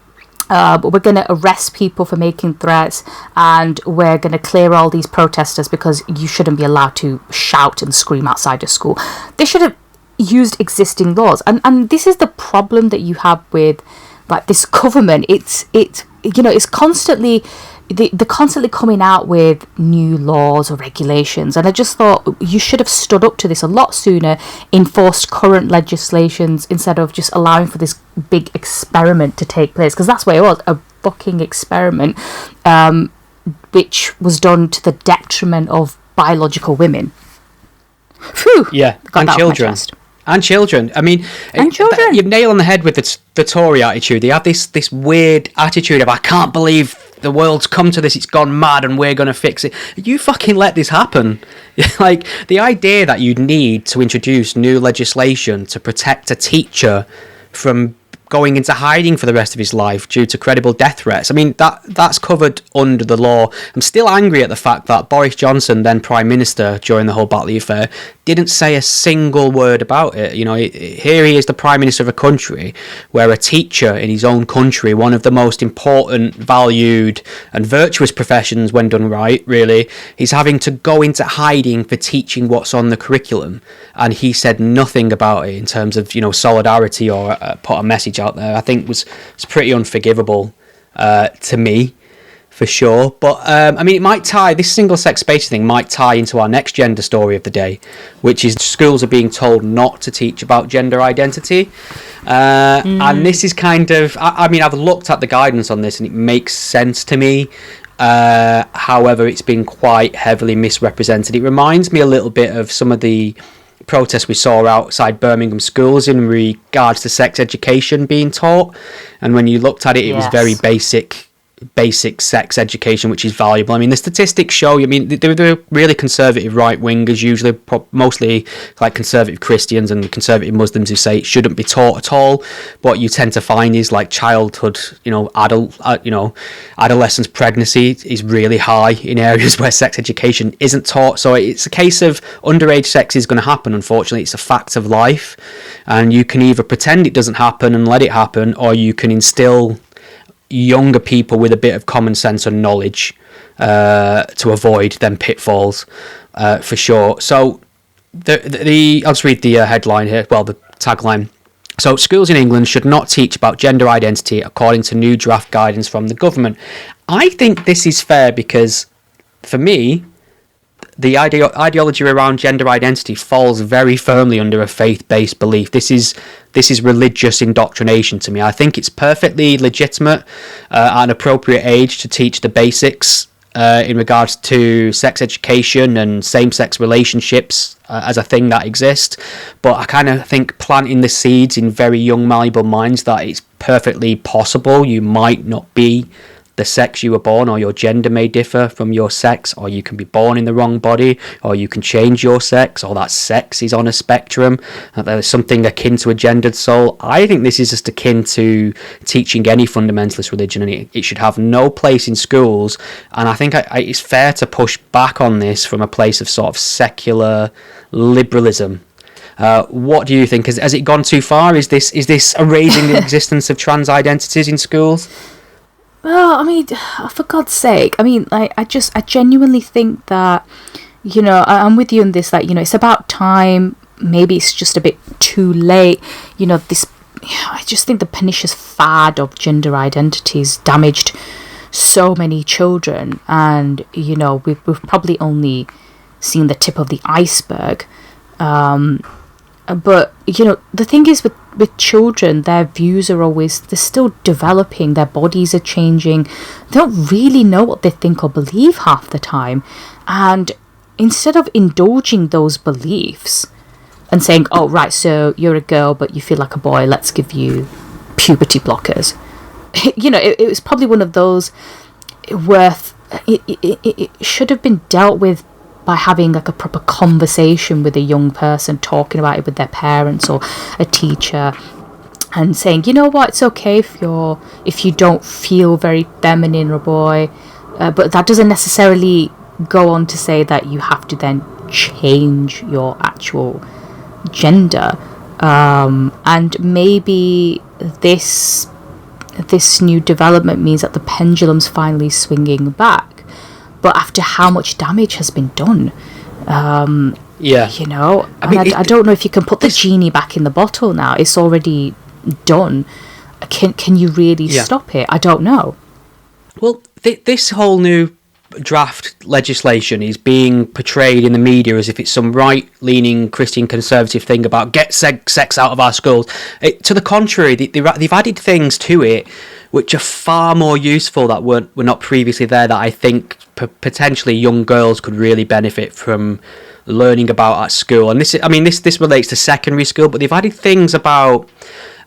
Speaker 2: But we're going to arrest people for making threats, and we're going to clear all these protesters because you shouldn't be allowed to shout and scream outside a school. They should have used existing laws, and this is the problem that you have with like this government. It's constantly they're constantly coming out with new laws or regulations, and I just thought you should have stood up to this a lot sooner, enforced current legislations instead of just allowing for this big experiment to take place, because that's what it was, a fucking experiment, which was done to the detriment of biological women. Phew,
Speaker 1: yeah, and children. And children. I mean, you've nailed on the head with the Tory attitude. They have this weird attitude of, I can't believe the world's come to this, it's gone mad and we're going to fix it. You fucking let this happen. Like, the idea that you'd need to introduce new legislation to protect a teacher from going into hiding for the rest of his life due to credible death threats. I mean, that's covered under the law. I'm still angry at the fact that Boris Johnson, then Prime Minister during the whole Batley affair, didn't say a single word about it. You know, here he is, the Prime Minister of a country where a teacher in his own country, one of the most important, valued and virtuous professions when done right, really, he's having to go into hiding for teaching what's on the curriculum. And he said nothing about it in terms of, you know, solidarity or put a message out there. I think it's pretty unforgivable to me, for sure. But I mean, it might tie, this single-sex space thing might tie into our next gender story of the day, which is schools are being told not to teach about gender identity. And this is kind of, I mean, I've looked at the guidance on this and it makes sense to me. However, it's been quite heavily misrepresented. It reminds me a little bit of some of the protests we saw outside Birmingham schools in regards to sex education being taught. And when you looked at it, it was very basic sex education, which is valuable. I mean, the statistics show, I mean, they're really conservative right-wingers, usually mostly like conservative Christians and conservative Muslims who say it shouldn't be taught at all. What you tend to find is like childhood, adolescence, pregnancy is really high in areas where sex education isn't taught. So it's a case of underage sex is going to happen, unfortunately. It's a fact of life. And you can either pretend it doesn't happen and let it happen, or you can instill younger people with a bit of common sense and knowledge to avoid them pitfalls, for sure. So I'll just read the headline here, well, the tagline. So, schools in England should not teach about gender identity according to new draft guidance from the government. I think this is fair because, for me, the ideology around gender identity falls very firmly under a faith-based belief. This is religious indoctrination to me. I think it's perfectly legitimate at an appropriate age to teach the basics in regards to sex education and same-sex relationships as a thing that exists. But I kind of think planting the seeds in very young, malleable minds that it's perfectly possible you might not be the sex you were born, or your gender may differ from your sex, or you can be born in the wrong body, or you can change your sex, or that sex is on a spectrum, that there's something akin to a gendered soul. I think this is just akin to teaching any fundamentalist religion, and it should have no place in schools. And I think it's fair to push back on this from a place of sort of secular liberalism. What do you think? Has it gone too far? Is this erasing the existence of trans identities in schools?
Speaker 2: Well, I mean, for God's sake, I mean, like, I genuinely think that, you know, I'm with you on this, like, you know, it's about time. Maybe it's just a bit too late. You know, I just think the pernicious fad of gender identities damaged so many children. And, you know, we've probably only seen the tip of the iceberg. But, you know, the thing is with children, their views are always, they're still developing, their bodies are changing. They don't really know what they think or believe half the time. And instead of indulging those beliefs and saying, oh, right, so you're a girl, but you feel like a boy, let's give you puberty blockers. You know, it was probably one of those it should have been dealt with by having like a proper conversation with a young person, talking about it with their parents or a teacher, and saying, you know what, it's okay if you don't feel very feminine or a boy, but that doesn't necessarily go on to say that you have to then change your actual gender. And maybe this new development means that the pendulum's finally swinging back. But after how much damage has been done, you know, I mean, I don't know if you can put the genie back in the bottle now. It's already done. Can you really stop it? I don't know.
Speaker 1: Well, this whole new draft legislation is being portrayed in the media as if it's some right-leaning Christian conservative thing about get sex out of our schools. To the contrary, they've added things to it which are far more useful that were not previously there, that I think potentially young girls could really benefit from learning about at school. And this relates to secondary school, but they've added things about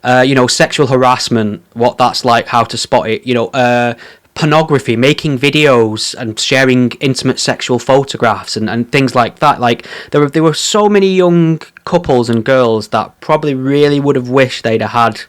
Speaker 1: sexual harassment, what that's like, how to spot it, pornography, making videos and sharing intimate sexual photographs and things like that. Like there were so many young couples and girls that probably really would have wished they'd have had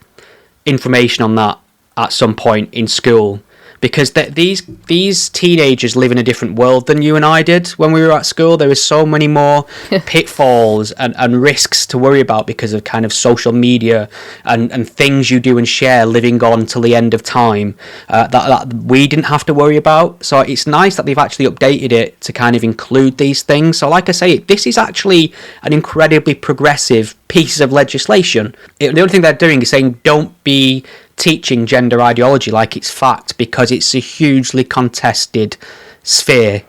Speaker 1: information on that at some point in school, because these teenagers live in a different world than you and I did when we were at school. There is so many more pitfalls and risks to worry about because of kind of social media and things you do and share living on till the end of time that we didn't have to worry about. So it's nice that they've actually updated it to kind of include these things. So like I say, this is actually an incredibly progressive piece of legislation. The only thing they're doing is saying don't be teaching gender ideology like it's fact, because it's a hugely contested sphere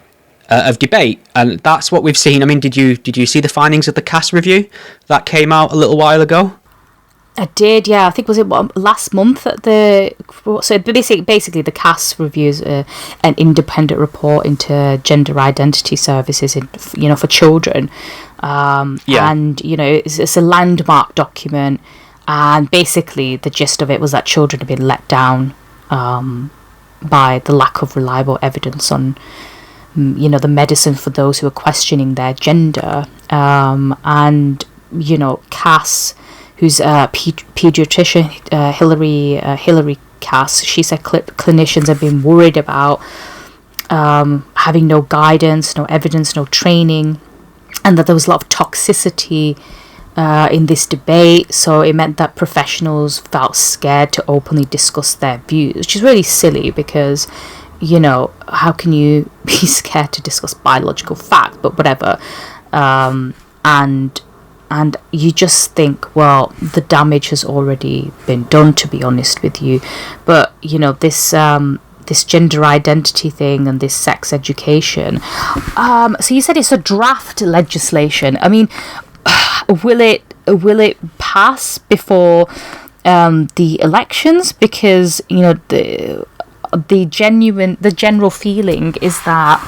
Speaker 1: of debate, and that's what we've seen. I mean, did you see the findings of the CAS review that came out a little while ago?
Speaker 2: I did, yeah. I think was it last month at so basically the CAS reviews an independent report into gender identity services for children, and it's a landmark document. And basically, the gist of it was that children have been let down by the lack of reliable evidence on, the medicine for those who are questioning their gender. And Cass, who's a pediatrician, Hillary Cass, she said clinicians have been worried about having no guidance, no evidence, no training, and that there was a lot of toxicity in this debate, so it meant that professionals felt scared to openly discuss their views, which is really silly because, how can you be scared to discuss biological fact, but whatever. And you just think, well, the damage has already been done, to be honest with you. But, this gender identity thing and this sex education. So you said it's a draft legislation. I mean, will it pass before the elections? Because the general feeling is that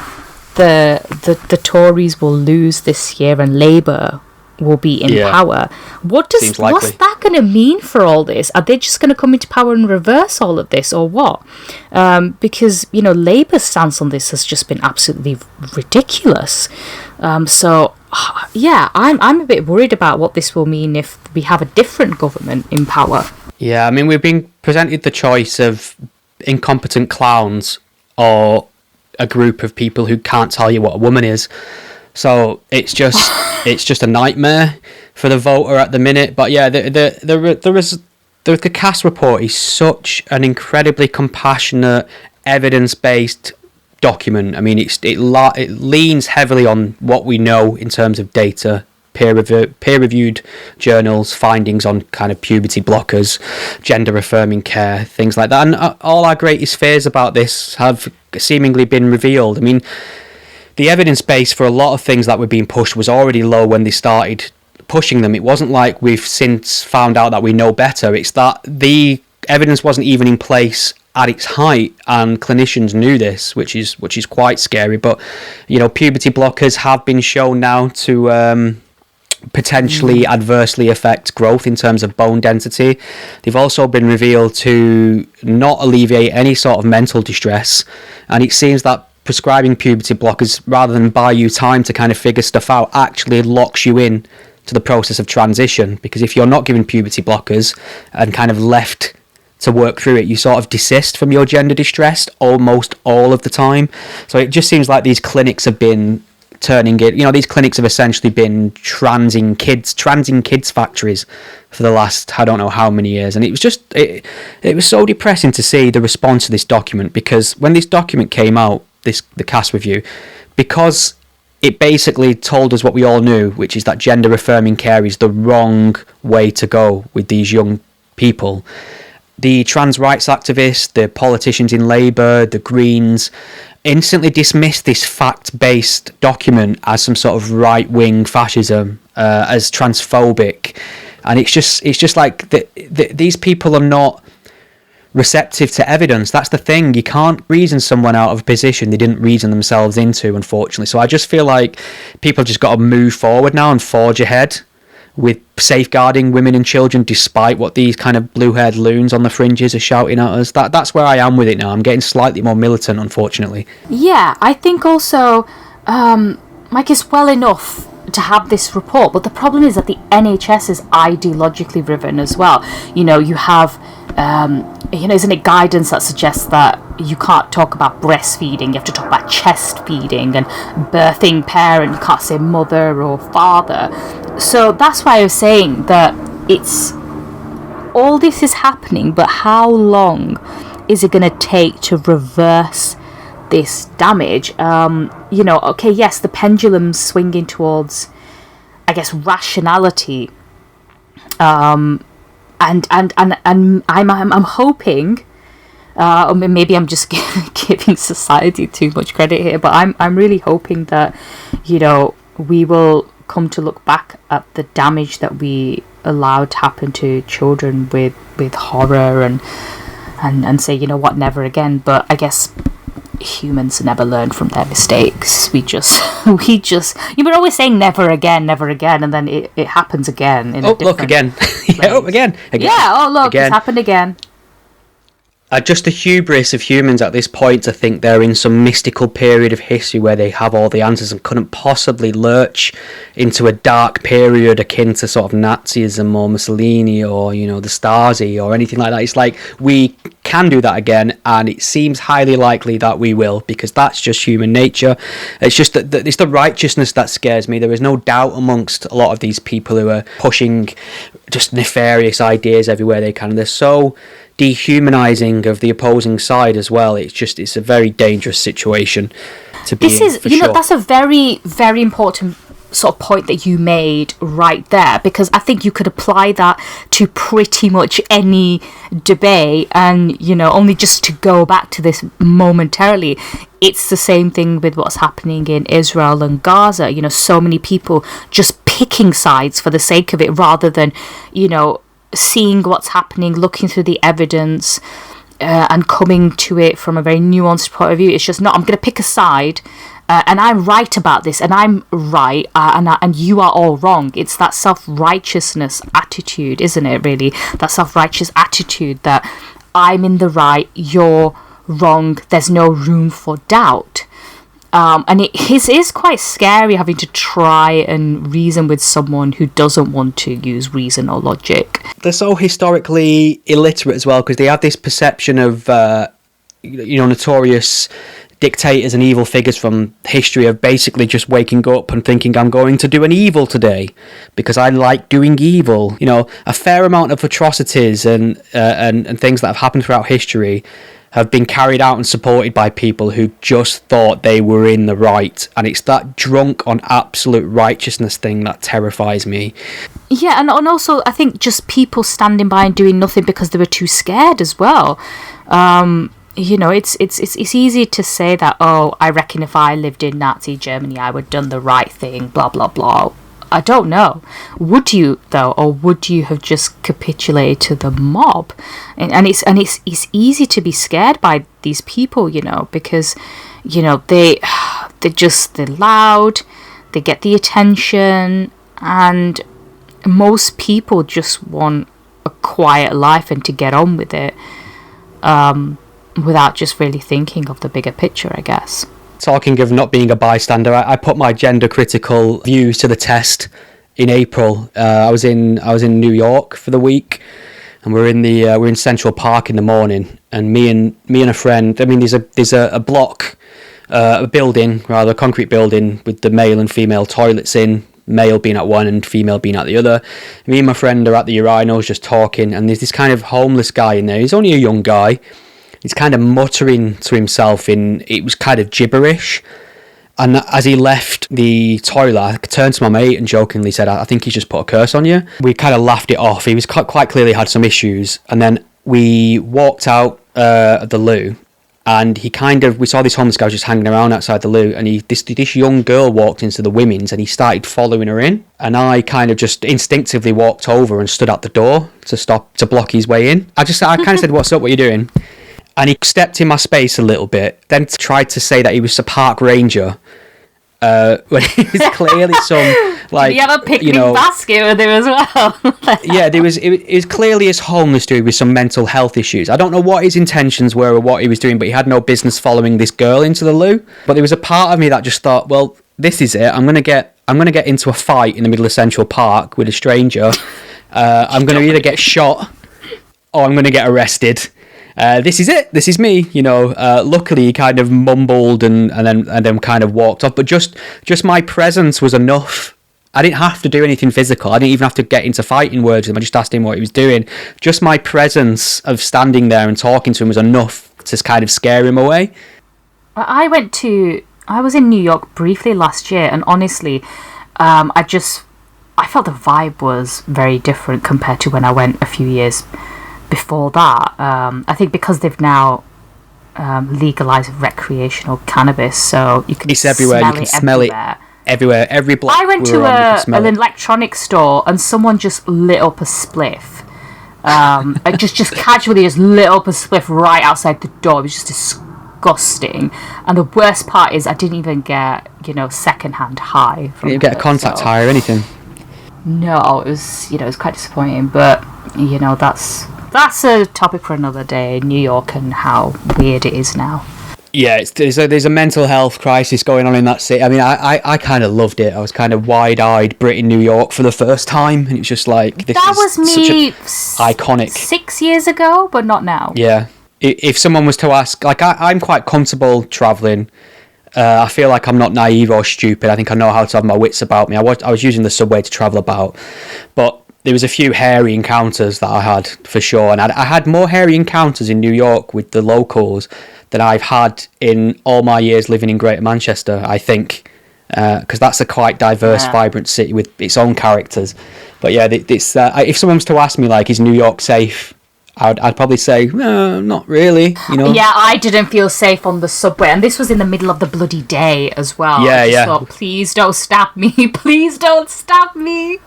Speaker 2: the Tories will lose this year and Labour will be in power. What's that going to mean for all this? Are they just going to come into power and reverse all of this, or what? Because Labour's stance on this has just been absolutely ridiculous. So I'm a bit worried about what this will mean if we have a different government in power.
Speaker 1: Yeah, I mean, we've been presented the choice of incompetent clowns or a group of people who can't tell you what a woman is. So it's just a nightmare for the voter at the minute. But yeah, the CAS report is such an incredibly compassionate, evidence-based document. I mean, it leans heavily on what we know in terms of data, peer-reviewed journals, findings on kind of puberty blockers, gender-affirming care, things like that. And all our greatest fears about this have seemingly been revealed. I mean, the evidence base for a lot of things that were being pushed was already low when they started pushing them. It wasn't like we've since found out that we know better. It's that the evidence wasn't even in place at its height, and clinicians knew this, which is quite scary. But puberty blockers have been shown now to potentially adversely affect growth in terms of bone density. They've also been revealed to not alleviate any sort of mental distress, and it seems that prescribing puberty blockers, rather than buy you time to kind of figure stuff out, actually locks you in to the process of transition. Because if you're not given puberty blockers and kind of left to work through it, you sort of desist from your gender distress almost all of the time. So it just seems like these clinics have been turning it, these clinics have essentially been transing kids factories for the last, I don't know how many years. And it was just, it was so depressing to see the response to this document, because when this document came out, the CAS review, because it basically told us what we all knew, which is that gender affirming care is the wrong way to go with these young people. The trans rights activists, the politicians in Labour, the Greens, instantly dismissed this fact-based document as some sort of right-wing fascism, as transphobic, and it's just like these people are not receptive to evidence. That's the thing. You can't reason someone out of a position they didn't reason themselves into, unfortunately. So I just feel like people have just got to move forward now and forge ahead with safeguarding women and children, despite what these kind of blue-haired loons on the fringes are shouting at us. That's where I am with it now. I'm getting slightly more militant, unfortunately.
Speaker 2: Yeah, I think also, Mike, it's well enough to have this report, but the problem is that the NHS is ideologically driven as well. You know, you have isn't it guidance that suggests that you can't talk about breastfeeding, you have to talk about chest feeding, and birthing parent, you can't say mother or father. So that's why I was saying that it's all this is happening, but how long is it going to take to reverse this damage? Okay, yes, the pendulum's swinging towards, I guess, rationality, and I'm hoping, or maybe I'm just giving society too much credit here, but I'm really hoping that, we will come to look back at the damage that we allowed to happen to children with horror and say, never again. But I guess humans never learn from their mistakes. We just you're always saying never again, and then it happens again in a different
Speaker 1: look again. again.
Speaker 2: It's happened again.
Speaker 1: Just the hubris of humans at this point to think they're in some mystical period of history where they have all the answers and couldn't possibly lurch into a dark period akin to sort of Nazism or Mussolini or, the Stasi or anything like that. It's like, we can do that again, and it seems highly likely that we will, because that's just human nature. It's just that it's the righteousness that scares me. There is no doubt amongst a lot of these people who are pushing just nefarious ideas everywhere they can. They're so dehumanizing of the opposing side as well. It's a very dangerous situation to be in, for sure.
Speaker 2: That's a very, very important sort of point that you made right there, because I think you could apply that to pretty much any debate. And only just to go back to this momentarily, it's the same thing with what's happening in Israel and Gaza. So many people just picking sides for the sake of it, rather than seeing what's happening, looking through the evidence, and coming to it from a very nuanced point of view. It's just, no, I'm going to pick a side, and I'm right about this, and I'm right, and you are all wrong. It's that self-righteousness attitude, isn't it, really? That self-righteous attitude that I'm in the right, you're wrong, there's no room for doubt. And it is quite scary having to try and reason with someone who doesn't want to use reason or logic.
Speaker 1: They're so historically illiterate as well, because they have this perception of, notorious dictators and evil figures from history of basically just waking up and thinking, I'm going to do an evil today because I like doing evil. A fair amount of atrocities and things that have happened throughout history have been carried out and supported by people who just thought they were in the right. And it's that drunk on absolute righteousness thing that terrifies me.
Speaker 2: Yeah, and also I think just people standing by and doing nothing because they were too scared as well. It's easy to say that, I reckon if I lived in Nazi Germany, I would have done the right thing, blah, blah, blah. I don't know. Would you though, or would you have just capitulated to the mob? And it's easy to be scared by these people, because they're loud, they get the attention, and most people just want a quiet life and to get on with it, without just really thinking of the bigger picture, I guess.
Speaker 1: Talking of not being a bystander, I put my gender critical views to the test in April. I was in New York for the week, and we're in Central Park in the morning, and me and a friend. I mean, there's a block, a building, rather a concrete building with the male and female toilets in. Male being at one and female being at the other. Me and my friend are at the urinals just talking, and there's this kind of homeless guy in there. He's only a young guy. He's kind of muttering to himself it was kind of gibberish. And as he left the toilet, I turned to my mate and jokingly said, I think he's just put a curse on you. We kind of laughed it off. He was quite clearly had some issues. And then we walked out at the loo, and we saw this homeless guy just hanging around outside the loo, and this young girl walked into the women's, and he started following her in. And I kind of just instinctively walked over and stood at the door to block his way in. I kind of said, "What's up? What are you doing?" And he stepped in my space a little bit, then tried to say that he was a park ranger, when he was clearly some, like,
Speaker 2: did you have a picnic basket with him as well?
Speaker 1: Yeah, it was clearly his homeless dude with some mental health issues. I don't know what his intentions were or what he was doing, but he had no business following this girl into the loo. But there was a part of me that just thought, well, this is it. I'm going to get I'm going to get into a fight in the middle of Central Park with a stranger. I'm going to either get shot or I'm going to get arrested. This is it. This is me. Luckily, he kind of mumbled and then kind of walked off. But just my presence was enough. I didn't have to do anything physical. I didn't even have to get into fighting words with him. I just asked him what he was doing. Just my presence of standing there and talking to him was enough to kind of scare him away.
Speaker 2: I was in New York briefly last year, and honestly, I felt the vibe was very different compared to when I went a few years before that. I think because they've now legalized recreational cannabis, so you can
Speaker 1: it's everywhere. You can smell it everywhere. Every block.
Speaker 2: I went to an electronics store and someone just lit up a spliff. Just casually just lit up a spliff right outside the door. It was just disgusting. And the worst part is I didn't even get secondhand high.
Speaker 1: You didn't get a contact high or anything.
Speaker 2: No, it was quite disappointing. But that's a topic for another day. New York and how weird it is now.
Speaker 1: Yeah, there's a mental health crisis going on in that city. I mean, I kind of loved it. I was kind of wide-eyed Brit in New York for the first time, and it was just like this. That was me. Iconic.
Speaker 2: 6 years ago, but not now.
Speaker 1: Yeah, if someone was to ask, like I'm quite comfortable traveling. I feel like I'm not naive or stupid. I think I know how to have my wits about me. I was using the subway to travel about, but there was a few hairy encounters that I had for sure, and I had more hairy encounters in New York with the locals than I've had in all my years living in Greater Manchester, I think, because that's a quite diverse, vibrant city with its own characters. But yeah, if someone was to ask me, like, is New York safe? I'd probably say, no, not really,
Speaker 2: Yeah, I didn't feel safe on the subway, and this was in the middle of the bloody day as well.
Speaker 1: Yeah,
Speaker 2: I just thought, please don't stab me, please don't stab me.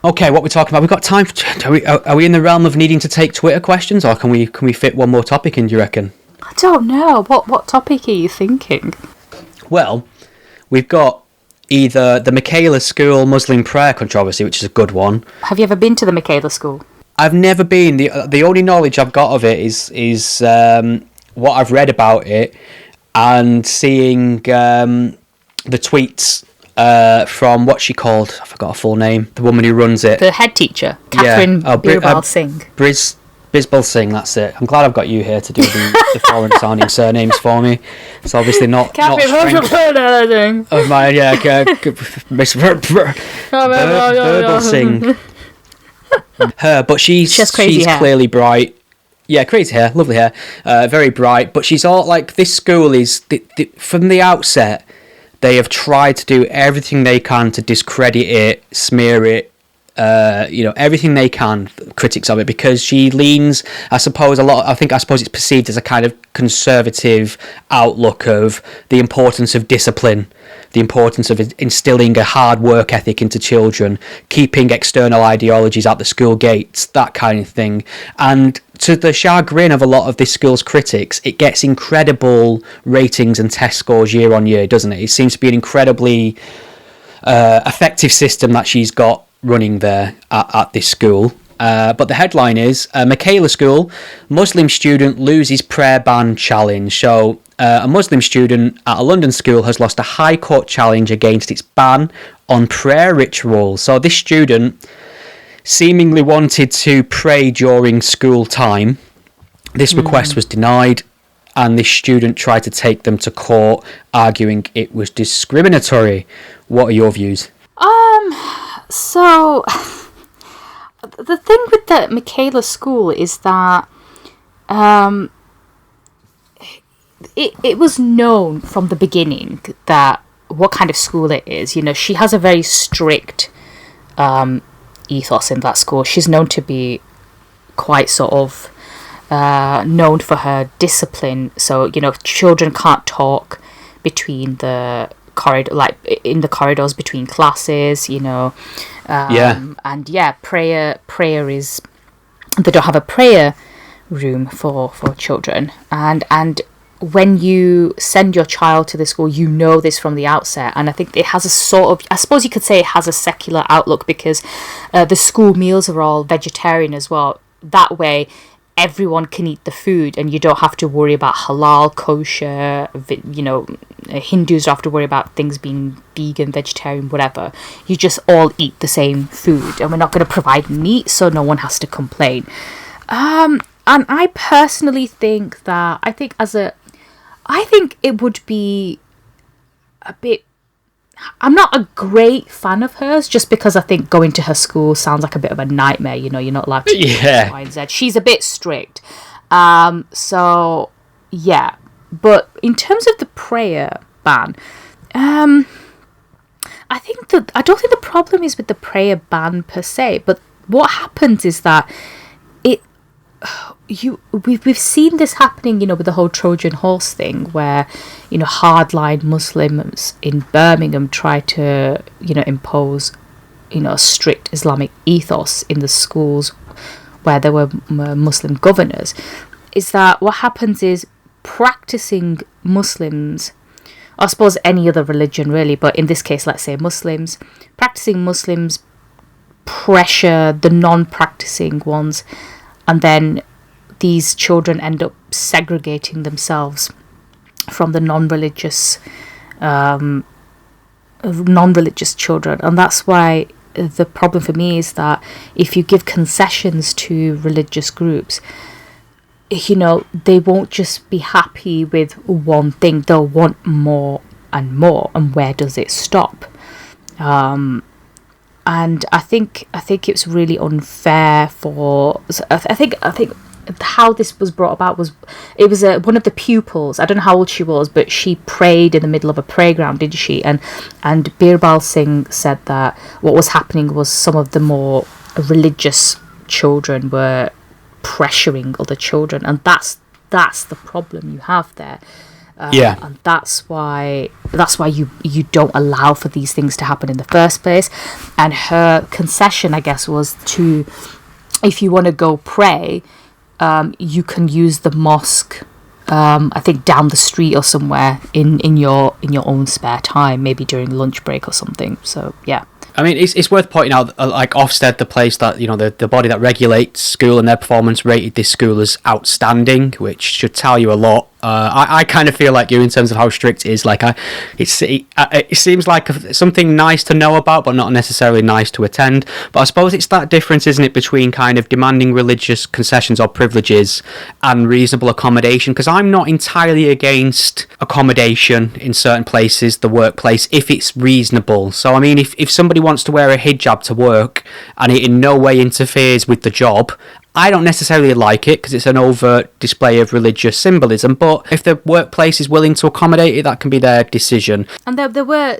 Speaker 1: Okay, what we're talking about, we've got time for... Are we in the realm of needing to take Twitter questions, or can we fit one more topic in, do you reckon?
Speaker 2: I don't know. What topic are you thinking?
Speaker 1: Well, we've got either the Michaela School Muslim prayer controversy, which is a good one.
Speaker 2: Have you ever been to the Michaela School?
Speaker 1: I've never been. The only knowledge I've got of it is what I've read about it and seeing the tweets from what's she called? I forgot her full name. The woman who runs it.
Speaker 2: The head teacher, Catherine Birbal Singh.
Speaker 1: Bisbal Singh, that's it. I'm glad I've got you here to do the foreign sounding surnames for me. It's obviously not strength of mine. Yeah, Miss Birbal Singh. Her, but she's clearly bright. Yeah, crazy hair, lovely hair, very bright. But she's all like, this school is from the outset. They have tried to do everything they can to discredit it, smear it, everything they can, critics of it, because she leans, I suppose it's perceived as a kind of conservative outlook of the importance of discipline, the importance of instilling a hard work ethic into children, keeping external ideologies at the school gates, that kind of thing. And to the chagrin of a lot of this school's critics, it gets incredible ratings and test scores year on year, doesn't it? It seems to be an incredibly effective system that she's got running there at this school. But the headline is, Michaela School, Muslim student loses prayer ban challenge. So a Muslim student at a London school has lost a High Court challenge against its ban on prayer rituals. So this student seemingly wanted to pray during school time. This request was denied, and this student tried to take them to court, arguing it was discriminatory. What are your views?
Speaker 2: So the thing with the Michaela School is that it was known from the beginning that what kind of school it is. She has a very strict ethos in that school. She's known to be quite sort of known for her discipline. So, children can't talk between the corridor, like in the corridors between classes, and prayer is, they don't have a prayer room for children, and when you send your child to the school, this from the outset. And I think it has a sort of, I suppose you could say it has a secular outlook, because the school meals are all vegetarian as well. That way, everyone can eat the food, and you don't have to worry about halal, kosher, Hindus don't have to worry about things being vegan, vegetarian, whatever. You just all eat the same food, and we're not going to provide meat, so no one has to complain. And I personally think that, I think it would be a bit, I'm not a great fan of hers, just because I think going to her school sounds like a bit of a nightmare. You're not allowed to do X, Y, and Z. She's a bit strict. So, yeah. But in terms of the prayer ban, I don't think the problem is with the prayer ban per se, but what happens is that we've seen this happening, with the whole Trojan horse thing, where hardline Muslims in Birmingham try to impose a strict Islamic ethos in the schools where there were Muslim governors. Is that what happens is practicing Muslims, I suppose any other religion really, but in this case let's say practicing Muslims pressure the non-practicing ones, and then these children end up segregating themselves from the non-religious children. And that's why the problem for me is that if you give concessions to religious groups, they won't just be happy with one thing. They'll want more and more. And where does it stop? And I think it's really unfair for. I think how this was brought about was one of the pupils. I don't know how old she was, but she prayed in the middle of a playground, didn't she? And Birbal Singh said that what was happening was some of the more religious children were pressuring other children, and that's the problem you have there. And that's why you don't allow for these things to happen in the first place. And her concession, I guess, was to, if you want to go pray, you can use the mosque, I think down the street or somewhere in your own spare time, maybe during lunch break or something. So yeah.
Speaker 1: I mean, it's worth pointing out, like Ofsted, the place that, the body that regulates school and their performance, rated this school as outstanding, which should tell you a lot. I kind of feel like you in terms of how strict it is. Like, it seems like something nice to know about, but not necessarily nice to attend. But I suppose it's that difference, isn't it, between kind of demanding religious concessions or privileges and reasonable accommodation? Because I'm not entirely against accommodation in certain places, the workplace, if it's reasonable. So, I mean, if somebody wants to wear a hijab to work and it in no way interferes with the job, I don't necessarily like it because it's an overt display of religious symbolism, but if the workplace is willing to accommodate it, that can be their decision.
Speaker 2: And there were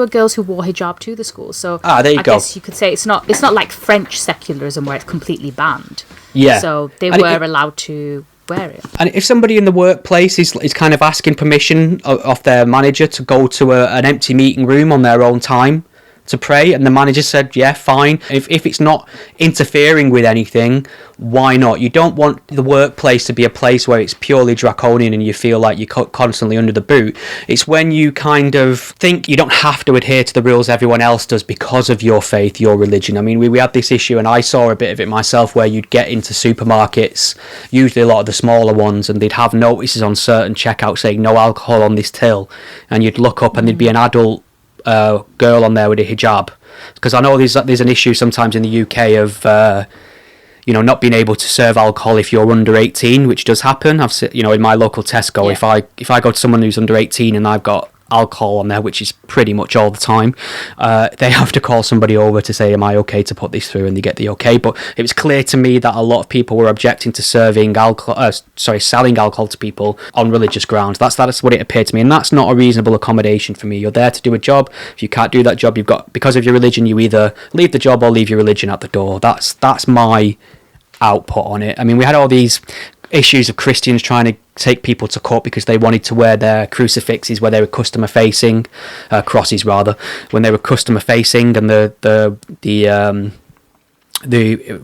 Speaker 2: girls who wore hijab to the school, so
Speaker 1: there you go.
Speaker 2: I guess you could say it's not like French secularism where it's completely banned.
Speaker 1: Yeah.
Speaker 2: So they were allowed to wear it.
Speaker 1: And if somebody in the workplace is kind of asking permission of their manager to go to an empty meeting room on their own time to pray, and the manager said, yeah, fine. If it's not interfering with anything, why not? You don't want the workplace to be a place where it's purely draconian and you feel like you're constantly under the boot. It's when you kind of think you don't have to adhere to the rules everyone else does because of your faith, your religion. I mean, we had this issue, and I saw a bit of it myself, where you'd get into supermarkets, usually a lot of the smaller ones, and they'd have notices on certain checkouts saying no alcohol on this till, and you'd look up and there'd be an adult girl on there with a hijab, because I know there's an issue sometimes in the UK of not being able to serve alcohol if you're under 18, which does happen. I've seen, in my local Tesco, if I go to someone who's under 18 and I've got alcohol on there, which is pretty much all the time, they have to call somebody over to say, am I okay to put this through, and they get the okay. But it was clear to me that a lot of people were objecting to selling alcohol to people on religious grounds. That's what it appeared to me, and that's not a reasonable accommodation for me. You're there to do a job. If you can't do that job, because of your religion, you either leave the job or leave your religion at the door. That's my output on it. I mean, we had all these issues of Christians trying to take people to court because they wanted to wear their crucifixes where they were customer facing, crosses rather, when they were customer facing, and the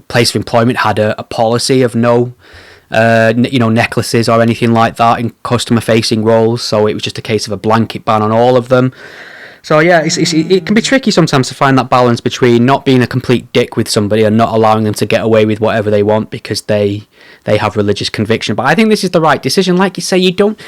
Speaker 1: place of employment had a policy of no necklaces or anything like that in customer facing roles, so it was just a case of a blanket ban on all of them. So yeah, it can be tricky sometimes to find that balance between not being a complete dick with somebody and not allowing them to get away with whatever they want because they have religious conviction. But I think this is the right decision. Like you say, you don't.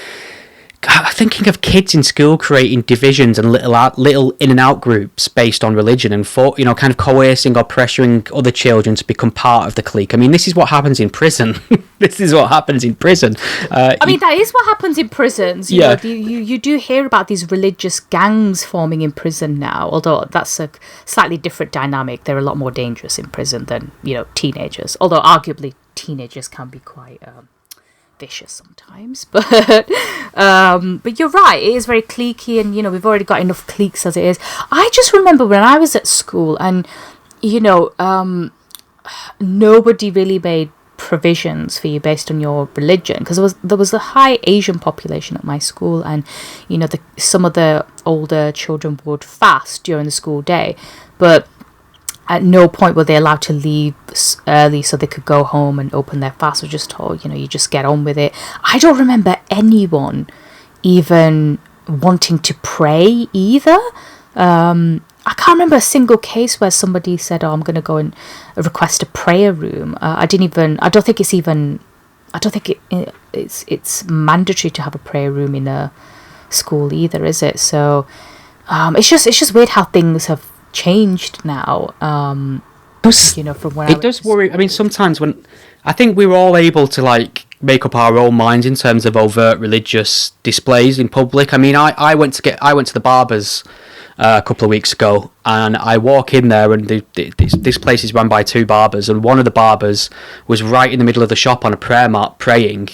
Speaker 1: Thinking of kids in school creating divisions and little in and out groups based on religion and kind of coercing or pressuring other children to become part of the clique. I mean, this is what happens in prison. This is what happens in prison.
Speaker 2: That is what happens in prisons. You know, you do hear about these religious gangs forming in prison now, although that's a slightly different dynamic. They're a lot more dangerous in prison than, teenagers. Although arguably teenagers can be quite vicious sometimes, but you're right, it is very cliquey, and we've already got enough cliques as it is. I just remember when I was at school, and nobody really made provisions for you based on your religion, because there was a high Asian population at my school, and some of the older children would fast during the school day, but at no point were they allowed to leave early so they could go home and open their fast. Or just told, you just get on with it. I don't remember anyone even wanting to pray either. I can't remember a single case where somebody said, "Oh, I'm going to go and request a prayer room." I don't think it's mandatory to have a prayer room in a school either, is it? So it's just weird how things have changed now. From when
Speaker 1: it does worry. I mean, sometimes when I think we were all able to make up our own minds in terms of overt religious displays in public. I mean, I went to the barber's a couple of weeks ago, and I walk in there, and this place is run by two barbers, and one of the barbers was right in the middle of the shop on a prayer mat praying,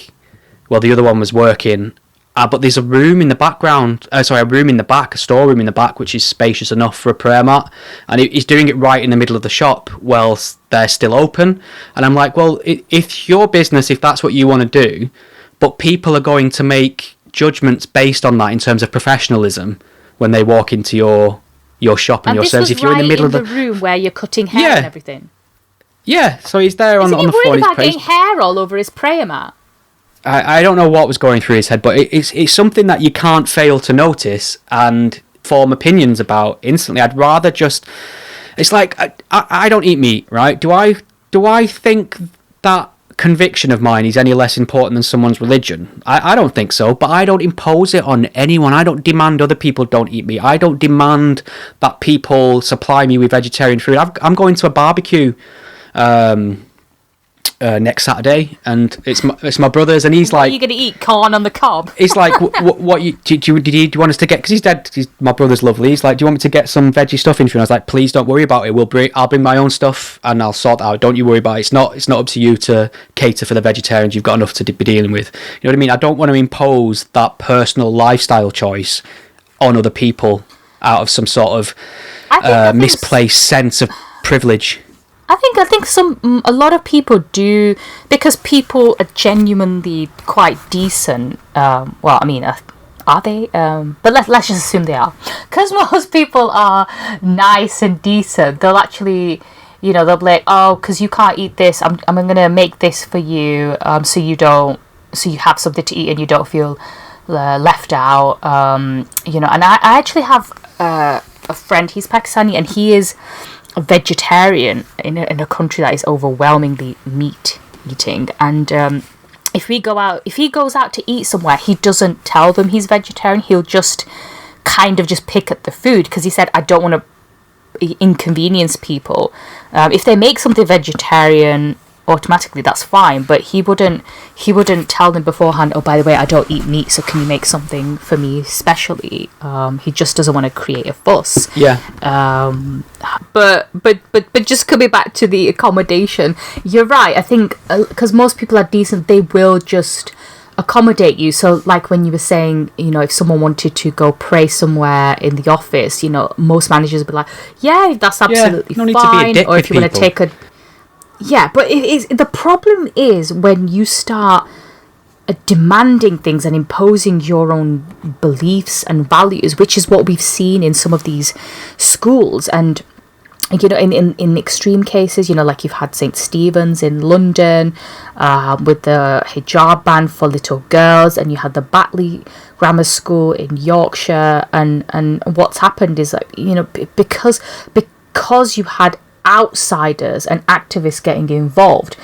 Speaker 1: while the other one was working. But there's a room in the background, a storeroom in the back, which is spacious enough for a prayer mat. And he's doing it right in the middle of the shop whilst they're still open. And I'm like, well, it's your business if that's what you want to do. But people are going to make judgments based on that in terms of professionalism when they walk into your shop and your service. If you're in the middle of the
Speaker 2: room where you're cutting hair and everything.
Speaker 1: Yeah, so he's there on the phone.
Speaker 2: Is he worried about getting hair all over his prayer mat?
Speaker 1: I don't know what was going through his head, but it's something that you can't fail to notice and form opinions about instantly. I'd rather just... It's like, I don't eat meat, right? Do I think that conviction of mine is any less important than someone's religion? I don't think so, but I don't impose it on anyone. I don't demand other people don't eat meat. I don't demand that people supply me with vegetarian food. I'm going to a barbecue... next Saturday, and it's my brother's, and he's like,
Speaker 2: "Are you going to eat corn on the cob?"
Speaker 1: He's like, "What do you want us to get?" Because he's dead. My brother's lovely. He's like, "Do you want me to get some veggie stuff in for you?" And I was like, "Please don't worry about it. I'll bring my own stuff, and I'll sort that out. Don't you worry about it. It's not up to you to cater for the vegetarians. You've got enough to be dealing with. You know what I mean? I don't want to impose that personal lifestyle choice on other people out of some sort of misplaced sense of privilege."
Speaker 2: I think a lot of people do, because people are genuinely quite decent. Well, I mean, are they? But let's just assume they are, because most people are nice and decent. They'll actually, they'll be like, "Oh, because you can't eat this, I'm gonna make this for you, so you have something to eat and you don't feel left out." And I actually have a friend. He's Pakistani, and he is a vegetarian in a country that is overwhelmingly meat eating, and if he goes out to eat somewhere, he doesn't tell them he's vegetarian. He'll just kind of just pick at the food, because he said, "I don't want to inconvenience people. If they make something vegetarian, automatically that's fine, but he wouldn't tell them beforehand, 'Oh, by the way, I don't eat meat, so can you make something for me specially?'" He just doesn't want to create a fuss.
Speaker 1: Yeah.
Speaker 2: But just coming back to the accommodation, you're right. I think because most people are decent, they will just accommodate you. So like when you were saying, if someone wanted to go pray somewhere in the office, most managers would be like, "Yeah, that's absolutely
Speaker 1: no need
Speaker 2: fine."
Speaker 1: to be a dick
Speaker 2: or if
Speaker 1: with
Speaker 2: you want to take a... Yeah, but the problem is when you start demanding things and imposing your own beliefs and values, which is what we've seen in some of these schools. And you know, in extreme cases, you know, like you've had St. Stephen's in London with the hijab ban for little girls, and you had the Batley Grammar School in Yorkshire, and what's happened is that, you know, because you had outsiders and activists getting involved,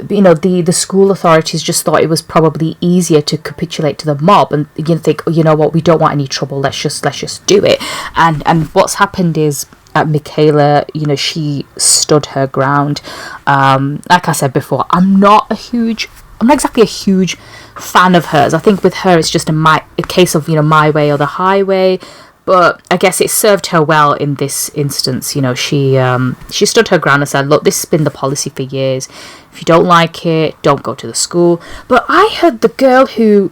Speaker 2: you know, the school authorities just thought it was probably easier to capitulate to the mob, and you think, oh, you know what, we don't want any trouble, let's just do it. And what's happened is, Michaela, you know, she stood her ground. Like I said before, I'm not exactly a huge fan of hers. I think with her it's just a case of, you know, my way or the highway. But I guess it served her well in this instance. You know, she stood her ground and said, look, this has been the policy for years. If you don't like it, don't go to the school. But I heard the girl who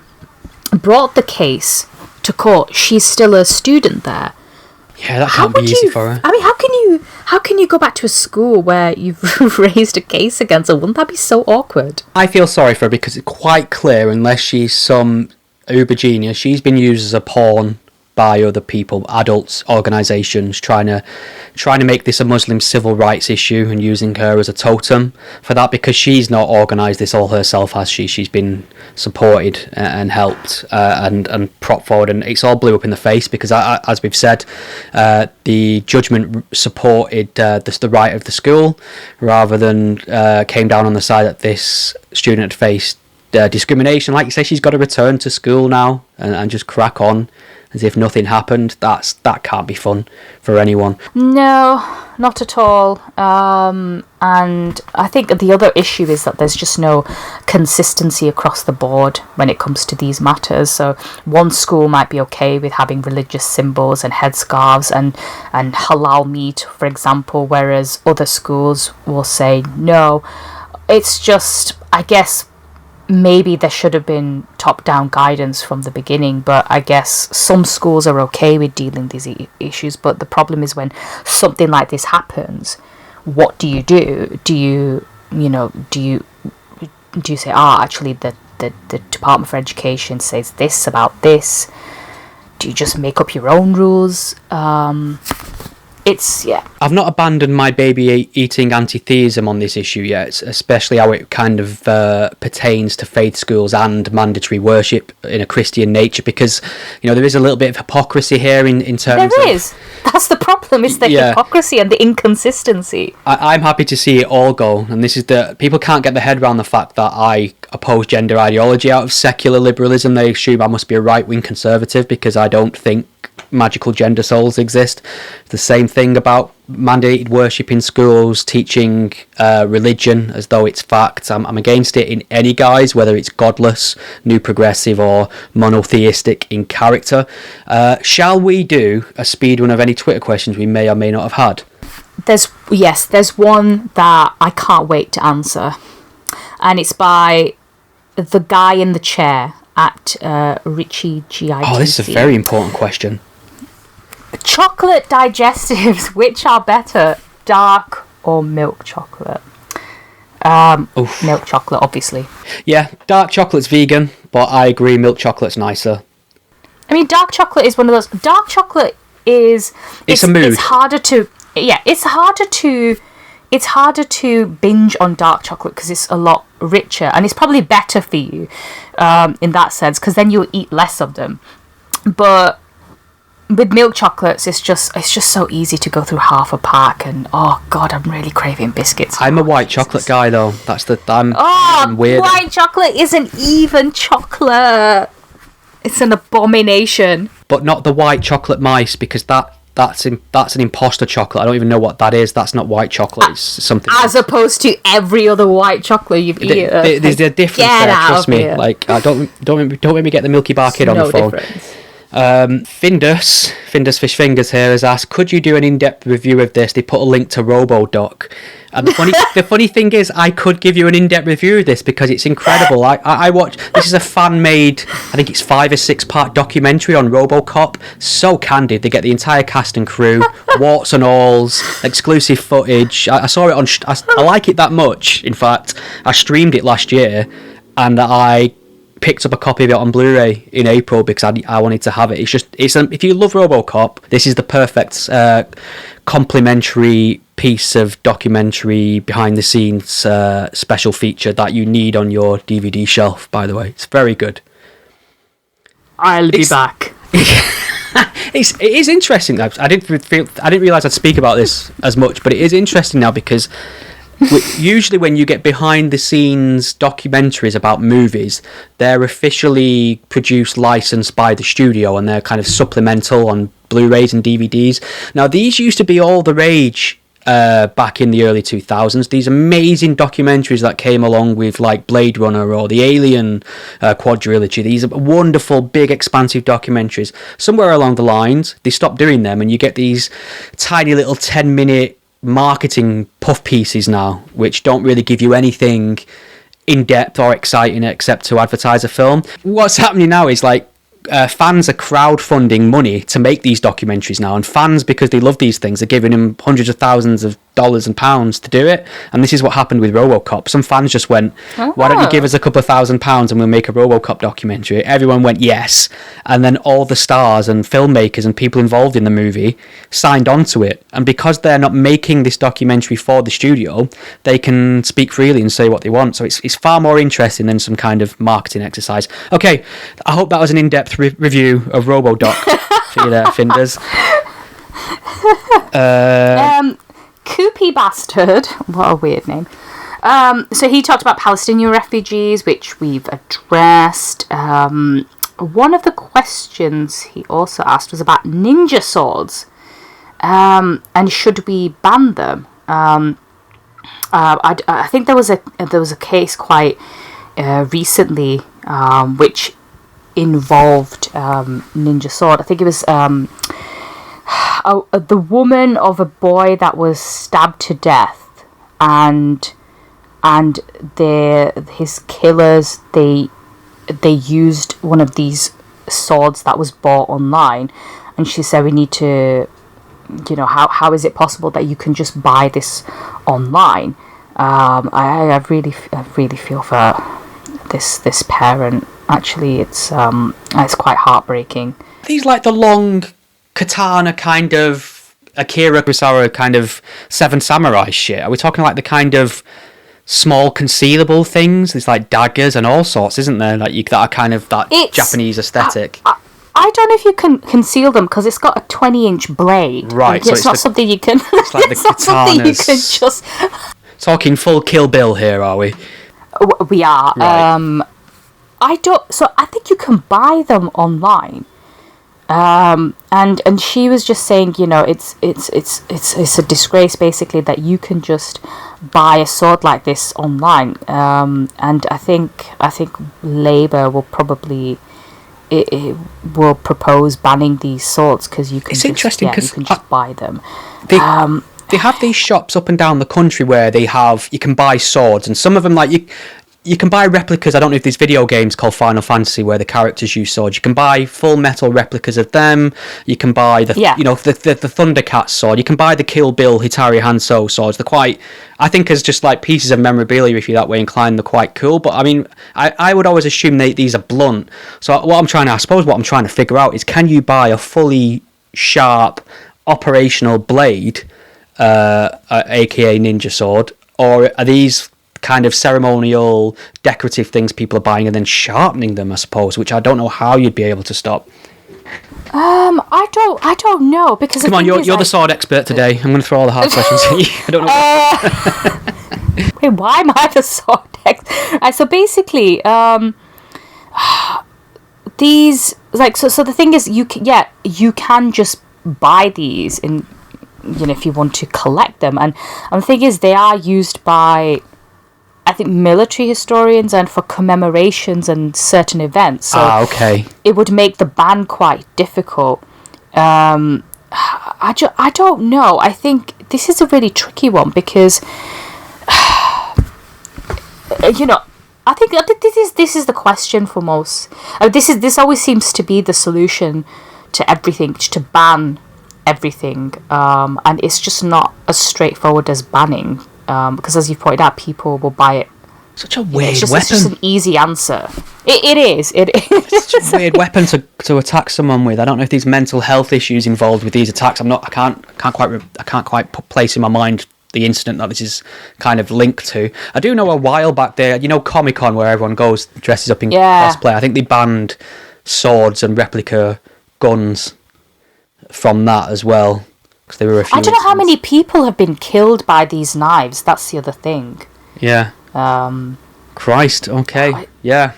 Speaker 2: brought the case to court, she's still a student there.
Speaker 1: Yeah, that can't be easy for her.
Speaker 2: I mean, how can you go back to a school where you've raised a case against her? Wouldn't that be so awkward?
Speaker 1: I feel sorry for her because it's quite clear, unless she's some uber genius, she's been used as a pawn by other people, adults, organisations, trying to make this a Muslim civil rights issue and using her as a totem for that, because she's not organised this all herself, has she? She's been supported and helped and propped forward, and it's all blew up in the face because, as we've said, the judgment supported the right of the school rather than came down on the side that this student had faced discrimination. Like you say, she's got to return to school now and just crack on as if nothing happened. That can't be fun for anyone.
Speaker 2: No, not at all. And I think the other issue is that there's just no consistency across the board when it comes to these matters. So one school might be okay with having religious symbols and headscarves and halal meat, for example, whereas other schools will say no. It's just, I guess, maybe there should have been top-down guidance from the beginning, but I guess some schools are okay with dealing with these issues. But the problem is when something like this happens, what do you do? Do you say, actually the Department for Education says this about this? Do you just make up your own rules?
Speaker 1: I've not abandoned my baby eating anti-theism on this issue yet, especially how it kind of pertains to faith schools and mandatory worship in a Christian nature, because, you know, there is a little bit of hypocrisy here in terms
Speaker 2: There is. That's the problem, is the hypocrisy and the inconsistency.
Speaker 1: I'm happy to see it all go, and this is people can't get their head around the fact that I oppose gender ideology out of secular liberalism. They assume I must be a right-wing conservative because I don't think magical gender souls exist. The same thing about mandated worship in schools, teaching religion as though it's fact. I'm against it in any guise, whether it's godless, new progressive, or monotheistic in character. Shall we do a speed run of any Twitter questions we may or may not have had?
Speaker 2: There's one that I can't wait to answer, and it's by the guy in the chair at Richie GITC.
Speaker 1: Oh, this is a very important question.
Speaker 2: Chocolate digestives, which are better, dark or milk chocolate? Milk chocolate, obviously.
Speaker 1: Yeah, dark chocolate's vegan, but I agree, milk chocolate's nicer.
Speaker 2: I mean, dark chocolate is one of those. Dark chocolate is.
Speaker 1: It's a mood.
Speaker 2: It's harder to. Yeah, it's harder to binge on dark chocolate because it's a lot richer, and it's probably better for you in that sense, because then you'll eat less of them. But with milk chocolates, it's just so easy to go through half a pack, and oh god, I'm really craving biscuits.
Speaker 1: I'm a white chocolate guy though. I'm weird.
Speaker 2: White chocolate isn't even chocolate. It's an abomination.
Speaker 1: But not the white chocolate mice, because that's an imposter chocolate. I don't even know what that is. That's not white chocolate. It's something
Speaker 2: as opposed to every other white chocolate you've eaten.
Speaker 1: There's a difference there. Trust me. Here. Like, don't make me get the Milky Bar Kid on the phone.
Speaker 2: Difference.
Speaker 1: Findus Fish Fingers here has asked, could you do an in-depth review of this? They put a link to RoboDoc, and the funny thing is, I could give you an in-depth review of this because it's incredible. I watched, this is a fan-made, I think it's 5 or 6 part documentary on RoboCop. So candid. They get the entire cast and crew, warts and alls, exclusive footage. I saw it on. I like it that much. In fact, I streamed it last year, and I picked up a copy of it on Blu-ray in April because I wanted to have it. If you love RoboCop, this is the perfect complimentary piece of documentary behind the scenes special feature that you need on your DVD shelf. By the way, it's very good.
Speaker 2: I'll be back.
Speaker 1: It is interesting though. I didn't realize I'd speak about this as much, but it is interesting now because usually when you get behind the scenes documentaries about movies, they're officially produced, licensed by the studio, and they're kind of supplemental on Blu-rays and DVDs. Now these used to be all the rage back in the early 2000s. These amazing documentaries that came along with like Blade Runner or the Alien quadrilogy. These are wonderful, big, expansive documentaries. Somewhere along the lines, they stopped doing them, and you get these tiny little 10-minute marketing puff pieces now, which don't really give you anything in depth or exciting except to advertise a film. What's happening now is like fans are crowdfunding money to make these documentaries now, and fans, because they love these things, are giving them hundreds of thousands of dollars and pounds to do it. And this is what happened with RoboCop. Some fans just went, why don't you give us a couple of £1,000 and we'll make a RoboCop documentary? Everyone went yes, and then all the stars and filmmakers and people involved in the movie signed on to it. And because they're not making this documentary for the studio, they can speak freely and say what they want. So it's far more interesting than some kind of marketing exercise. Okay, I hope that was an in-depth review of RoboDoc for you there, Finders.
Speaker 2: Koopy Bastard, what a weird name. So he talked about Palestinian refugees, which we've addressed. One of the questions he also asked was about ninja swords, and should we ban them? I think there was a case quite recently which involved ninja sword. I think it was the woman of a boy that was stabbed to death, and his killers, they used one of these swords that was bought online, and she said, we need to, how is it possible that you can just buy this online? I really feel for this parent. Actually, it's quite heartbreaking.
Speaker 1: These like the long katana kind of Akira Kurosawa kind of Seven Samurai shit. Are we talking like the kind of small concealable things? There's like daggers and all sorts, isn't there? Like that are kind of that Japanese aesthetic.
Speaker 2: I don't know if you can conceal them because it's got a 20-inch blade.
Speaker 1: Right,
Speaker 2: so it's not something you can.
Speaker 1: It's like
Speaker 2: it's
Speaker 1: the
Speaker 2: not something you can
Speaker 1: katanas.
Speaker 2: just.
Speaker 1: Talking full Kill Bill here, are we?
Speaker 2: We are.
Speaker 1: Right.
Speaker 2: I think you can buy them online. And she was just saying, it's a disgrace basically that you can just buy a sword like this online. And I think Labour will probably it will propose banning these swords because you can.
Speaker 1: It's interesting because
Speaker 2: you can just buy them.
Speaker 1: They have these shops up and down the country where you can buy swords, and some of them like you can buy replicas. I don't know if there's video games called Final Fantasy where the characters use swords. You can buy full metal replicas of them. You can buy the Thundercat sword. You can buy the Kill Bill Hitachi Hanzo swords. They're quite, I think, as just like pieces of memorabilia, if you're that way inclined, they're quite cool. But I mean, I would always assume these are blunt. So what I'm trying to figure out is, can you buy a fully sharp operational blade, aka ninja sword, or are these kind of ceremonial decorative things people are buying and then sharpening them, I suppose, which I don't know how you'd be able to stop.
Speaker 2: I don't know, because
Speaker 1: come on, you're the sword expert today. I'm going to throw all the hard questions at you. I don't know.
Speaker 2: Wait, why am I the sword expert? So basically, these so the thing is, you can just buy these in, if you want to collect them, and the thing is, they are used by, I think, military historians and for commemorations and certain events. So
Speaker 1: okay.
Speaker 2: It would make the ban quite difficult. I don't know. I think this is a really tricky one because, I think this is the question for most. This always seems to be the solution to everything, to ban everything, and it's just not as straightforward as banning. Because as you've pointed out, people will buy it
Speaker 1: Such a weird
Speaker 2: it's
Speaker 1: weapon.
Speaker 2: just an easy answer. It is.
Speaker 1: It's such a weird weapon to attack someone with. I don't know if there's mental health issues involved with these attacks. I can't quite place in my mind the incident that this is kind of linked to. I do know a while back there, Comic-Con, where everyone goes dresses up in cosplay. I think they banned swords and replica guns from that as well, because there were a few.
Speaker 2: I don't know how many people have been killed by these knives. That's the other thing.
Speaker 1: Yeah. Christ. Okay. Yeah.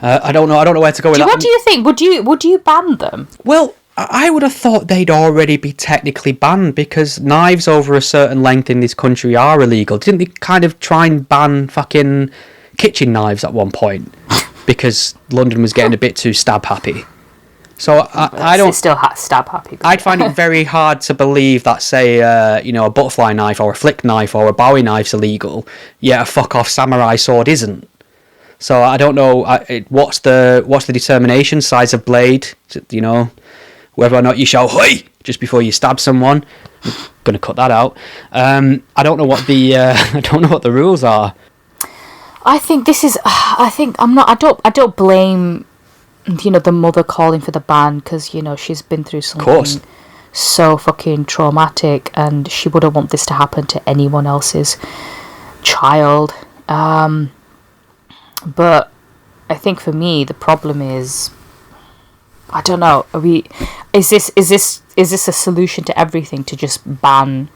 Speaker 1: I don't know where to go with that.
Speaker 2: What do you think? Would you ban them?
Speaker 1: Well, I would have thought they'd already be technically banned, because knives over a certain length in this country are illegal. Didn't they kind of try and ban fucking kitchen knives at one point because London was getting a bit too stab happy? So I don't
Speaker 2: still stab happy.
Speaker 1: I'd find it very hard to believe that, say, a butterfly knife or a flick knife or a Bowie knife's illegal, yet a fuck off samurai sword isn't. So I don't know what's the determination, size of blade, whether or not you shout "Hoi" just before you stab someone. I'm gonna cut that out. I don't know what the rules are.
Speaker 2: I think this is. I think I'm not. I don't blame. The mother calling for the ban, because she's been through something so fucking traumatic, and she wouldn't want this to happen to anyone else's child. But I think for me the problem is, I don't know. Is this a solution to everything, to just ban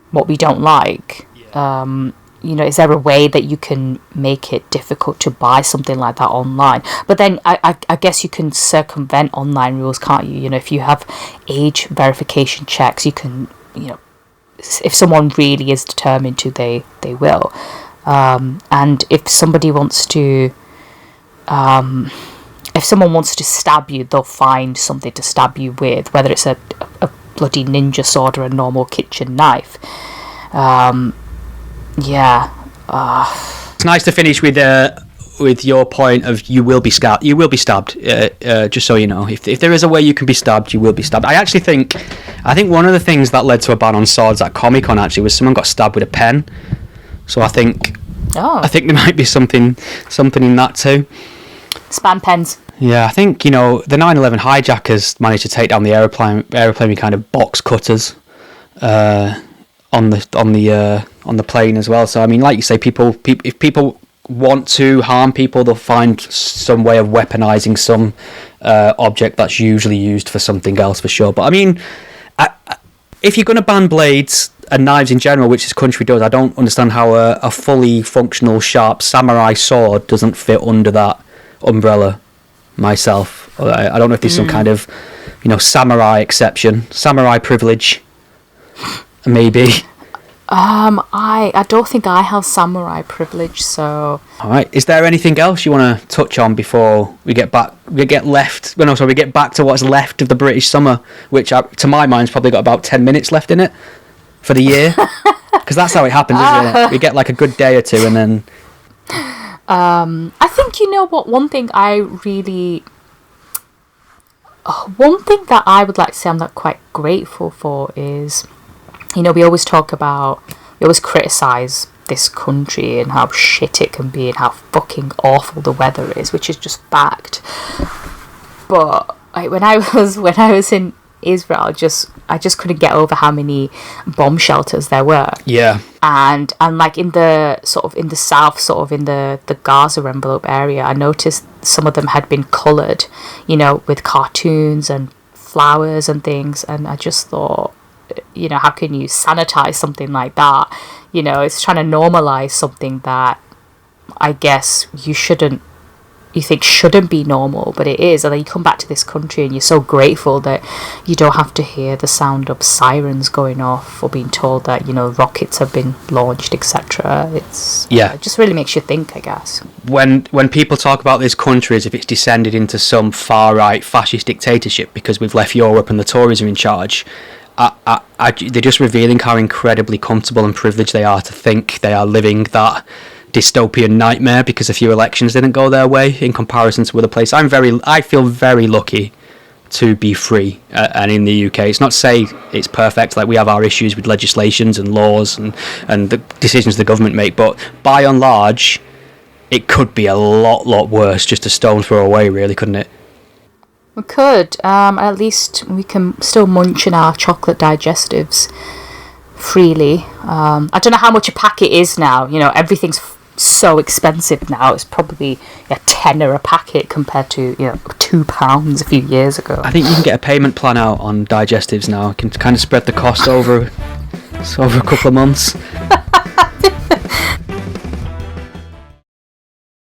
Speaker 2: what we don't like? Yeah. Is there a way that you can make it difficult to buy something like that online? But then I guess you can circumvent online rules, can't you? If you have age verification checks, you can, if someone really is determined to, they will. And if somebody wants to, if someone wants to stab you, they'll find something to stab you with, whether it's a bloody ninja sword or a normal kitchen knife.
Speaker 1: It's nice to finish with your point of you will be stabbed. You will be stabbed. Just so you know, if there is a way you can be stabbed, you will be stabbed. I think one of the things that led to a ban on swords at Comic-Con actually was someone got stabbed with a pen. So I think there might be something in that too.
Speaker 2: Span pens.
Speaker 1: Yeah, I think the 9/11 hijackers managed to take down the airplane with kind of box cutters. On the plane as well. So I mean, like you say, if people want to harm people, they'll find some way of weaponizing some object that's usually used for something else, for sure. But I mean, if you're going to ban blades and knives in general, which this country does, I don't understand how a fully functional sharp samurai sword doesn't fit under that umbrella myself. I don't know if there's some kind of samurai exception, samurai privilege. Maybe.
Speaker 2: I don't think I have samurai privilege, so.
Speaker 1: All right. Is there anything else you want to touch on before we get back? We get back to what's left of the British summer, which, to my mind, has probably got about 10 minutes left in it for the year, because that's how it happens, isn't it? We get like a good day or two, and then.
Speaker 2: I think what. One thing that I would like to say I'm not quite grateful for is. We always criticise this country and how shit it can be and how fucking awful the weather is, which is just fact. But when I was in Israel, I just couldn't get over how many bomb shelters there were.
Speaker 1: Yeah.
Speaker 2: And like in the south, in the Gaza envelope area, I noticed some of them had been coloured, with cartoons and flowers and things, and I just thought, how can you sanitize something like that? It's trying to normalize something that I guess you think shouldn't be normal, but it is. And then you come back to this country and you're so grateful that you don't have to hear the sound of sirens going off or being told that, rockets have been launched, etc. It just really makes you think, I guess.
Speaker 1: When people talk about this country as if it's descended into some far-right fascist dictatorship because we've left Europe and the Tories are in charge, they're just revealing how incredibly comfortable and privileged they are to think they are living that dystopian nightmare because a few elections didn't go their way in comparison to other places. I feel very lucky to be free, and in the UK it's not to say it's perfect, like we have our issues with legislations and laws and the decisions the government make, but by and large it could be a lot worse, just a stone throw away really, couldn't it?
Speaker 2: We could. At least we can still munch in our chocolate digestives freely. I don't know how much a packet is now. You know, everything's so expensive now. It's probably a tenner a packet compared to, you know, £2 a few years ago.
Speaker 1: I think you can get a payment plan out on digestives now. You can kind of spread the cost over a couple of months.